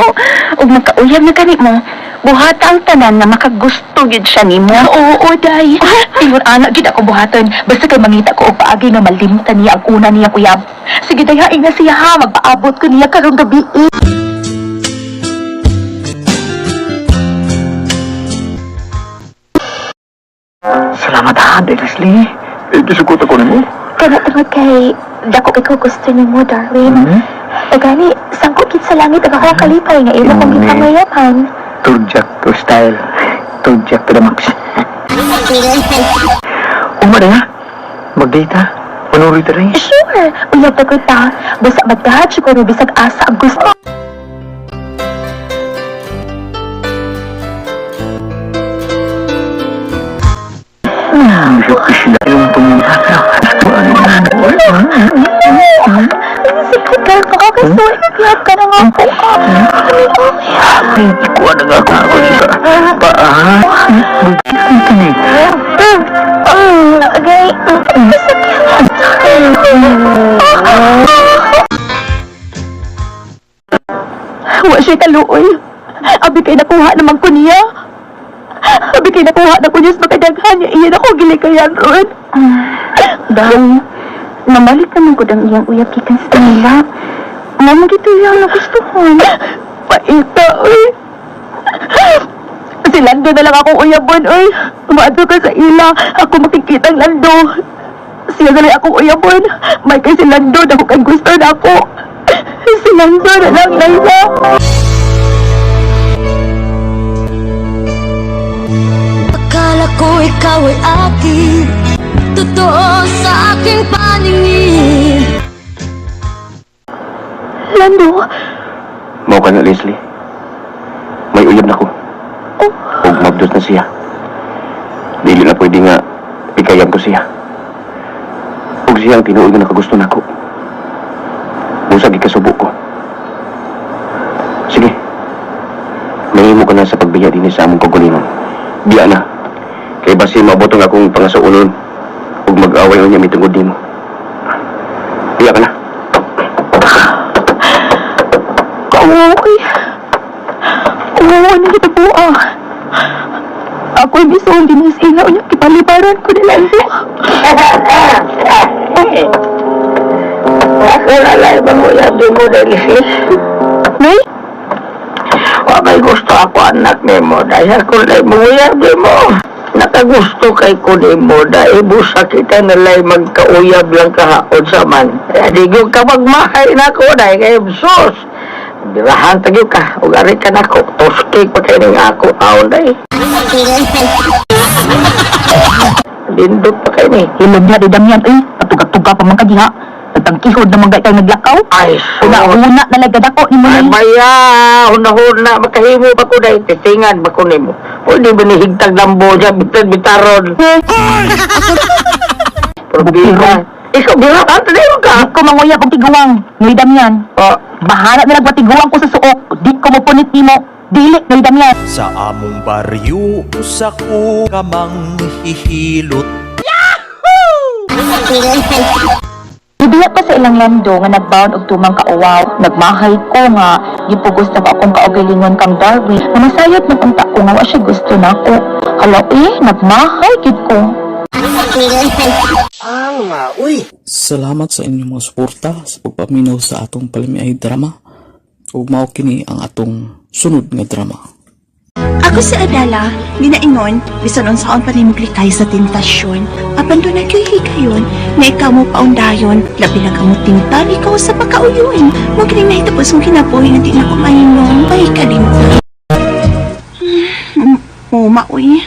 Og makauyab na kani mo. Buhata ang tanan nga makagusto gyud siya nimo. Oo, day. Ingon anak gid ako buhaton. Basta kay mangita ko og paagi nga malimtan niya ang una niya kuyab. Sige day, ha, ingna siya ha. Magpaabot ko niya karong gabi. Salamat ha, Leslie. Isugot ako nimo. Kana tungod kay dako ikaw gusto nimo, Darwin. Gani, sangkot gid sa langit ang ako kalipay nga imo kong gipangayapan. Turjak to style. Turjak to the max. Umada ha? Mag-date ha? Manuri ta rin? Sure, uyab ta ko ta. Basta magdahad siguro bisag asa ang gusto. Sila yung pumunta ka. Sikot ka ako kasi nagkiyap ka na nga po ka. Hindi ko na nga kung ako sa paa. Ito ni. Okay. Wa siya kaluoy. Abi kay nakuha naman ko niya. Abi kay nakuha na ko niya sa makadaghan niya. Iyan ako gilikayan ron. Dahil, namalik naman ko ang iyang uyab kikan sa kanila. Mamang gito yung nagustuhan. Paita, oy. Si Lando na lang akong uyabon, oy. Umaadto ka sa ila. Ako makikita ang Lando. Siya na lang akong uyabon. May kay si Lando na kung gusto na ako. Si Lando na lang, Layla. Akala ko ikaw ay akin, totoo sa aking paningin. Lando? Mao ka na, Leslie. May uyab na ko. Ug mabdos na siya. Dili na pwede nga ikayam ko siya. Ug siya ang tinuod nga nakagusto nako. Busag ikasubo ko. Sige. Mahimo ka na sa pagbiya din sa among kagulingon. Biya na. Kay basi mabotong akong pangasaunon ug mag-away unya mitungod nimo. Biya ka na. Uy. Oo, nandito po Ako'y bisong dinisingaw niya. Kipalibaran ko ni Lando. Wala lang bang uyab di mo dahil Nay? May gusto ako anak ni mo dahil kung lay mo uyab di mo. Nakagusto kay ko ni mo dahil busa kita nalay magkauyab lang kahaon sa man. Di ko ka magmahay na ko dahil kay sus. Birahan tagyo ka, ug ari ka nako. Toski pa kay ning ako aon day. Lindot pa kay ni. Hilog na di Damian Patugag-tuga pa man kadiha. Nagtangkihod na mga kay naglakaw. Ay, Una na lagadako ni mo Ay, ni. maya, huna-huna, makahimo ba ko day, titingan ba ko nimo. Pwede ba ni higtag lambo dyan, bitad-bitaron. Problema. Ikaw, birahan, tanayo ka. Di ko manguya kong tiguang ni Damian. Bahala na nagwatiguang ko sa suok. Di ko mapunit ni mo. Dili ni Damian. Sa among baryo, usa ko kamang hihilot. Ibiya pa sa ilang lando nga nagbaon og tumang kauwaw. Nagmahay ko nga gipugos na ko akong kaugalingon kang Darwin. Na masayot na kung tako nga wa siya gusto nako. Hala nagmahay gid ko. Salamat sa inyong mga suporta sa pagpaminaw sa atong Palimiay drama. Ug mao kini ang atong sunod nga drama. Ako si Adala, ginaingon, bisan unsaon pa rin maglikay sa tentasyon. Apan doon naghihigayon, na ikaw mo paundayon, labi na kamuting tali ikaw sa pagkauyuin. Magkiling nahitapos mong kinabuhi na di na kumainong, ay kalimta. Maoy,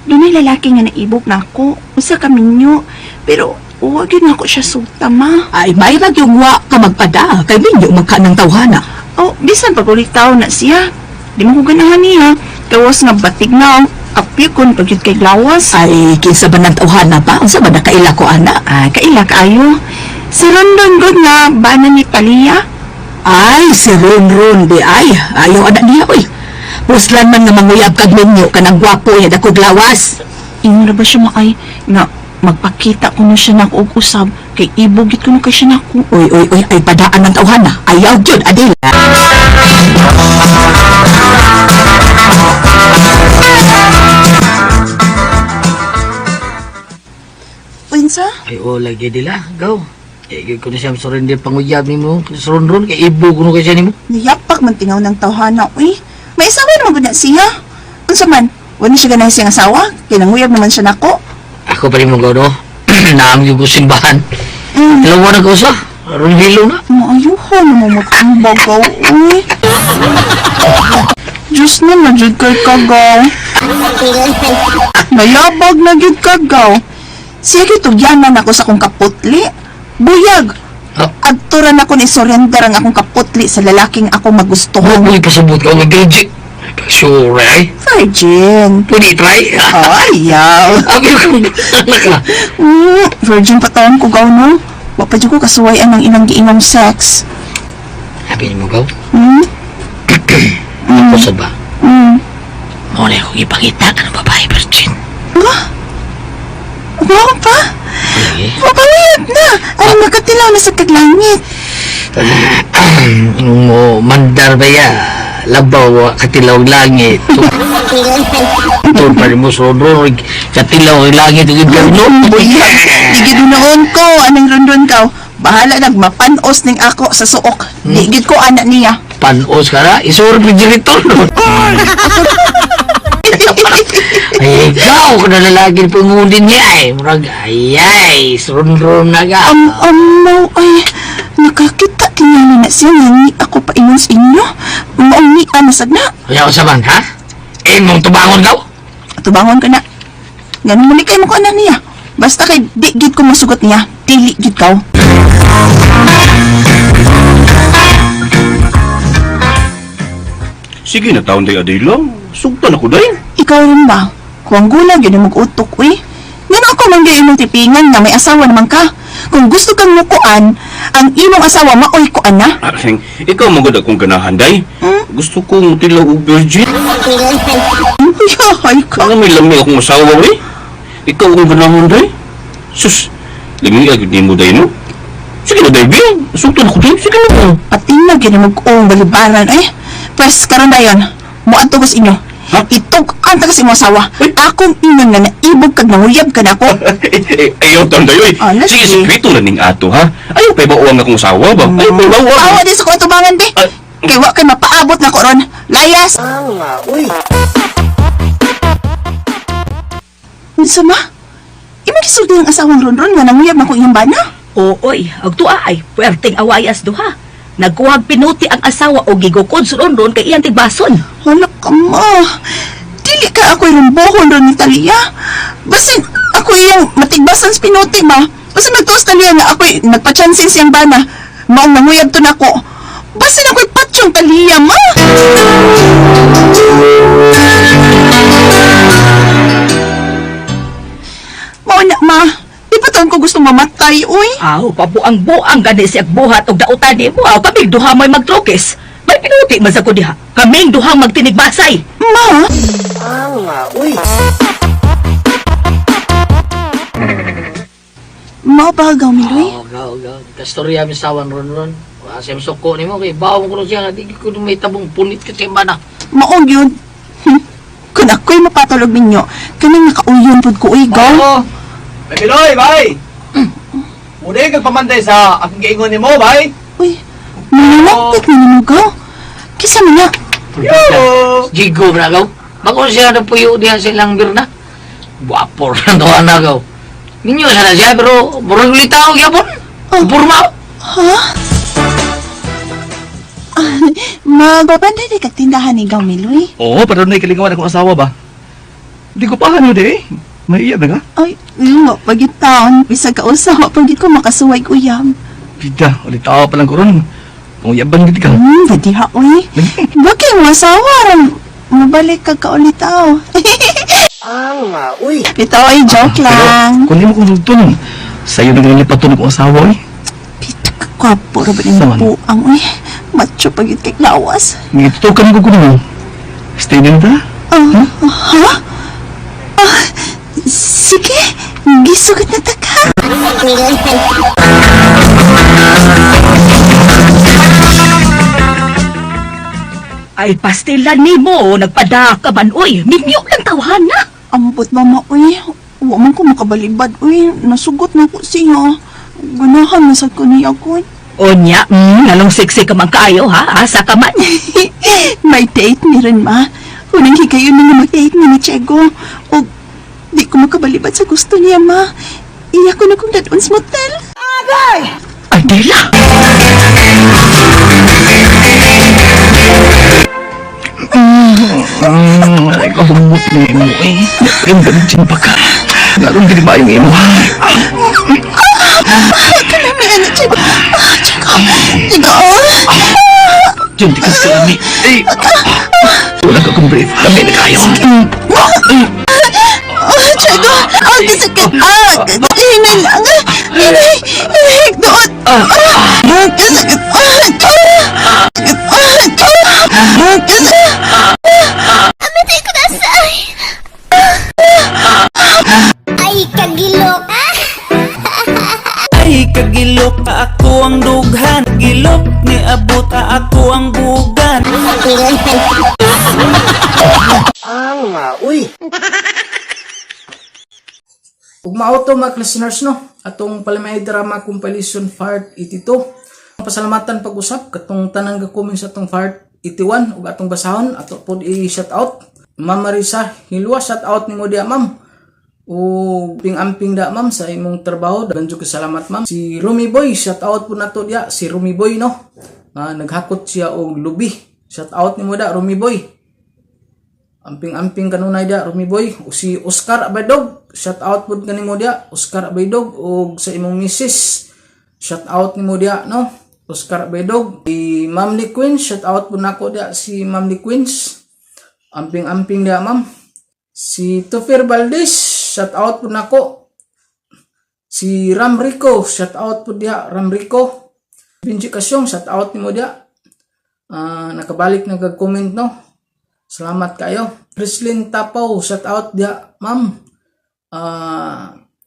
doon ay lalaki nga naibog na ako, usa kaminyo, pero huwag yun ako siya suta, ma. Ay, may ragyong ka magpada, kay minyo magka ng tawhana. Oh, bisan pagulitaw na siya. Di mo ko ganahan niya. Gawas nga batig na ang apyo kon pagyud kay lawas. Ay, kinsa ba ng tawhana pa? Unsa ba nakaila ko, ana? Ay, kaila kaayo. Si Rondon good nga, bana ni Talia. Ay, si Ron di ay. Ayaw anak niya, oy. Puslan man nga manguyab kag minyo, kanang gwapo niya, dakog lawas. Ingon na ba siya maay nga magpakita ko na siya na og usab kay ibugit ko na kay siya nako. Uy, ay padaan ng tawhana. Ayaw yun, Adela. Unsa? Ay, lagi nila. Gaw. Ko na siya surrender panguyab ni mo. Ron, kay ibo ko na siya ni mo. Niyapak man tingaw ng tawhana, uy. May asawa naman gud na siya. Unsa man? Wala siya ganahan siyang asawa. Kinanguyab naman siya nako. Ako pa rin mo gaw, no? Naam yung simbahan. Dalawa na ko sa. Aron hilo na. Maayuhan naman ang bagaw, uy. Diyos na jud kay kagaw. Mayabag na jud kagaw. Siya kitugyanan ako sa akong kaputli. Buyag. Agturan ako ni surrender ang akong kaputli sa lalaking ako magustuhan. Uy, pasabot ka ng virgin. Sure, eh? Virgin. Pwede try? Ayaw. Virgin pa taon ko gaw, no? Wapa dyan ko kasuwayan ng ilang giingong sex. Sabi niyo mo gaw? Mm. Ako sa ba? Muna akong ipakita ka ng babae virgin. Wow pa? Mapawiyat na! Ang makatilaw na sa kaglangit. Mo, mandar ba ya? Labaw, katilaw langit. Ito pa rin mo sono, katilaw langit. Buyag! Igidunoon ko, anong rondon ka? Bahala nagmapanos ning ako sa suok. Digid ko anak niya. Panos ka na? Isuro pijiritor. Ay, ikaw ka na lalagin pangudin niya eh. Murag, ay, ron na ka. Amaw, ay, nakakita tingali na siya nga ako pa ingon sa inyo. Mauni ka nasad na. Kaya ko saman, ha? Mong tubangon daw? Tubangon ka na. Ganun mo kay mo ko anak niya. Basta kay di gid ko masugot niya. Dili gid ka. Sige na taon day Adela. Sugtan ako day. Ikaw rin ba? Kung gulag yun ang mag-utok, uy. Nga ako man gayon mong tipingan na may asawa naman ka. Kung gusto kang mukuan, ang imong asawa maoy kuan na. Aring, ikaw magod akong ganahan day. Gusto kong tilaw og virgin. Yahay ka. Baka may lami akong asawa, eh. Ikaw ang ganahan day. Sus, lami agad ni mo day, no? Sige na day, Bing. Sugtan ako day. Sige na. Pati na ginamag-ong balibaran, eh. Pwes, karon na yun. Muan to inyo. Itog ang tagas imong asawa. Akong ingon nga naibog kag nanguyab ka na ako. Ayaw taon day, oy. Sige, sikreto na ning ato, ha? Ayaw pa bauang akong asawa ba? Ayaw pa bauang. Awa din sa ko tubangan, di. Kay wa kay mapaabot na ko ron. Layas. Uy. Unsa ma? Imo gisulti ang asawang ron nga nanguyab na ko iyang bana? Ooy, agtua ay, puwerteng awayas duha. Nagkuhag pinuti ang asawa o gigukod suron ron kay iyang tigbason. Hala ka, ma. Dili ka ako yung bohon ron ni Talia. Basin, ako yung matigbasan sa pinuti ba? Basin nagtuos Talia nga ako'y nagpa-chances siyang bana. Maong nanguyab to na ko. Basin ako'y patsyong Talia, ma. Mauna, ma. Di ba taon ko gusto mamatay, uy? Aw, pabuang-buang gani siya buhat og dautan ni mo. Aw, kaming duha mo'y magtrokes. May pinuti man sa ko diha. Kaming duhang magtinigbasay. Ma? Uy. Mabagaw, Miloy. Gaw. Kastorya mi sawan ron. Asem soko nimo kay bawon ko siya nga di ko may tabong punit kasi bana. Maong yun. Kung ako'y mapatulog ninyo, kanang nakauyon pod ko, uy, gaw. May Piloy, bay! Muna kang pamanday sa akong giingon ni mo, bay! Uy, nananapit na ninyo, gaw. Kisa mo na. Jigo na gaw. Bako siya na puyo diha silang birna. Guwapo rin to anagaw. Ninyo sana siya pero burang litaw gyapon. Purma. Ha? Magbabanday di kag tindahan ni Gaw Miloy. Oo, pero na ikalingawan akong asawa ba? Hindi ko pa ano di eh. Maiiyak na ka? Ay, nga, pagit taon. Bisag ka usawa, pagit ko makasuway kuyam. Pida, ulit ako palang koron. Panguyaban giti ka. Badiha, uy. Bakit mo asawa rin? Mabalik ka ka ulit tao. Uy. Ito ay joke lang. Kung di mo kong rugtun, sa'yo na nilipat to ng asawa eh. Kwapo, rabat yung buang, uy. Macho pagit kay lawas. Ngito ka mo kukunin mo. Stay din ta? Ha? Sige, gisugat na ta ka. Ay, pastilan ni mo. Nagpada ka man, uy. Minyo lang tawahan na. Ambot, mama, uy. Huwag man ko makabalibad, uy. Nasugot na ko siya. Ganahan na sa kaniya ko. Onya, nalong sexy ka man kaayo, ha? Asa ka man. May date ni rin, ma. Unang higayon na mag-date ni Chego. O, di ko makabalibad sa gusto niya, ma. Iyak ko na kung dadon sa motel. Agay! Adela! Ay, kahumot na imo eh. Ganda-ganda pa ka. Naroon din ba yung imo? Kalami, ano, Chego? Chego! Diyan, di ka sa lami. Eh, wala ka kong brief. Lami na kayo. Chego! Ang sakit! Hinay lang! Hinay! Doon! Sakit! Amatay ko na say! Ay, kagilok! Ay kagilok ako ang dughan, gilok ni abuta ako ang bugan. Uy. Ug mao to mga listeners no, atong Palamay Drama Compilation Part 82. Pasalamatan pag-usap katong tanang ga-comment sa atong Part 81 ug atong basahon ato pod i-shout out. Ma'am Marisa Hilwa, shout out nimo dia ma'am. O ping-amping da ma'am sa imong trabaho. Dagan jud salamat ma'am. Si Rumi Boy, shout out po nato dia si Rumi Boy no. Naghakot siya og lubi. Shout out nimo da Rumi Boy. Amping-amping kanunay da Rumi Boy. O si Oscar Abaydog, shout out pud kanimo dia Oscar Abaydog og sa imong misis. Shout out nimo dia no. Oscar Abaydog. Si Ma'am Lee Queen, shout out pud nako dia si Ma'am Lee Queens. Amping-amping dia ma'am. Si Tofir Valdez, shout out po nako. Si Ram Rico, shout out po dia Ram Rico. Binji Kasyong, shout out nimo dia. Nakabalik nagag-comment no. Salamat kayo. Prislin Tapaw, shout out dia ma'am.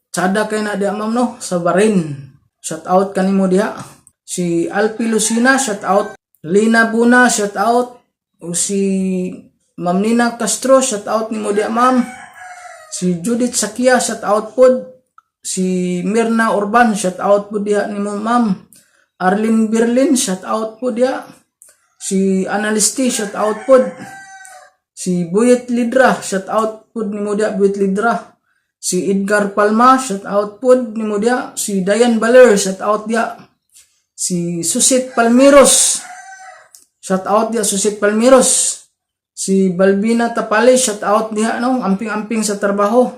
Tsada kay na dia ma'am no sa Bahrain. Shout out kanimo dia. Si Alpi Lucina, shout out. Lina Buna, shout out. O si Ma'am Nina Castro, shout out nimo dia ma'am. Si Judith Sakia, shout out pod. Si Mirna Urban, shout out pod dia nimo ma'am. Arlene Berlin, shout out pod dia. Si Analisti, shout out pod. Si Buyet Lidra, shout out pod nimo dia Buyet Lidra. Si Edgar Palma, shout out pod nimo dia. Si Diane Baler, shout out dia. Si Susit Palmiros, shout out dia Susit Palmiros. Si Balbina Tapale, shout out diha no, amping-amping sa trabaho.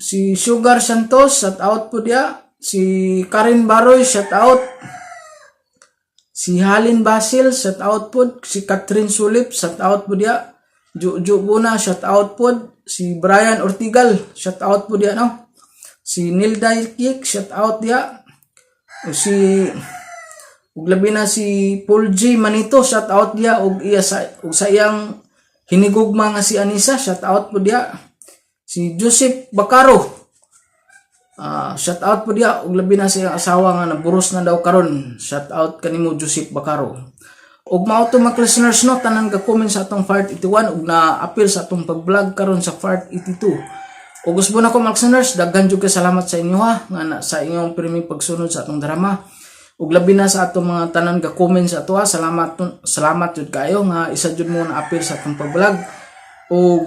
Si Sugar Santos, shout out po dia. Si Karen Baroy, shout out. Si Halin Basil, shout out po. Si Catherine Sulip, shout out po dia. Juju Buna, shout out po. Si Brian Ortigal, shout out po dia no. Si Nilda Kik, shout out dia. Si ug labi na si Paul G Manito, shout out dia ug iya sa iyang hinigugma nga si Anisa, shout out po dia. Si Joseph Bacaro, shout out po dia ug labi na sa iyang asawa nga naburos na daw karon, shout out kanimo Joseph Bacaro. Ug mao to mga listeners no, tanan ga comment sa atong part 81 ug na-appeal sa atong pag-vlog karon sa part 82. Ug gusto na ko mga listeners, daghan jud ka salamat sa inyo ha nga sa inyong pirming pagsunod sa atong drama. Ug labi na sa atong mga tanan ga comment sa ato ha. Salamat jud kayo nga isa jud mo na-appeal sa atong pag-vlog. Ug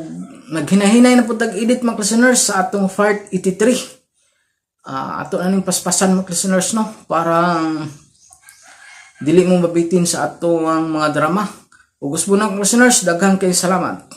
naghinahinay na pud tag-edit mga listeners sa atong part 83. Ato na ning paspasan mga listeners no, para dili mo mabitin sa ato ang mga drama. Ug gusto na mga listeners, daghang kay salamat.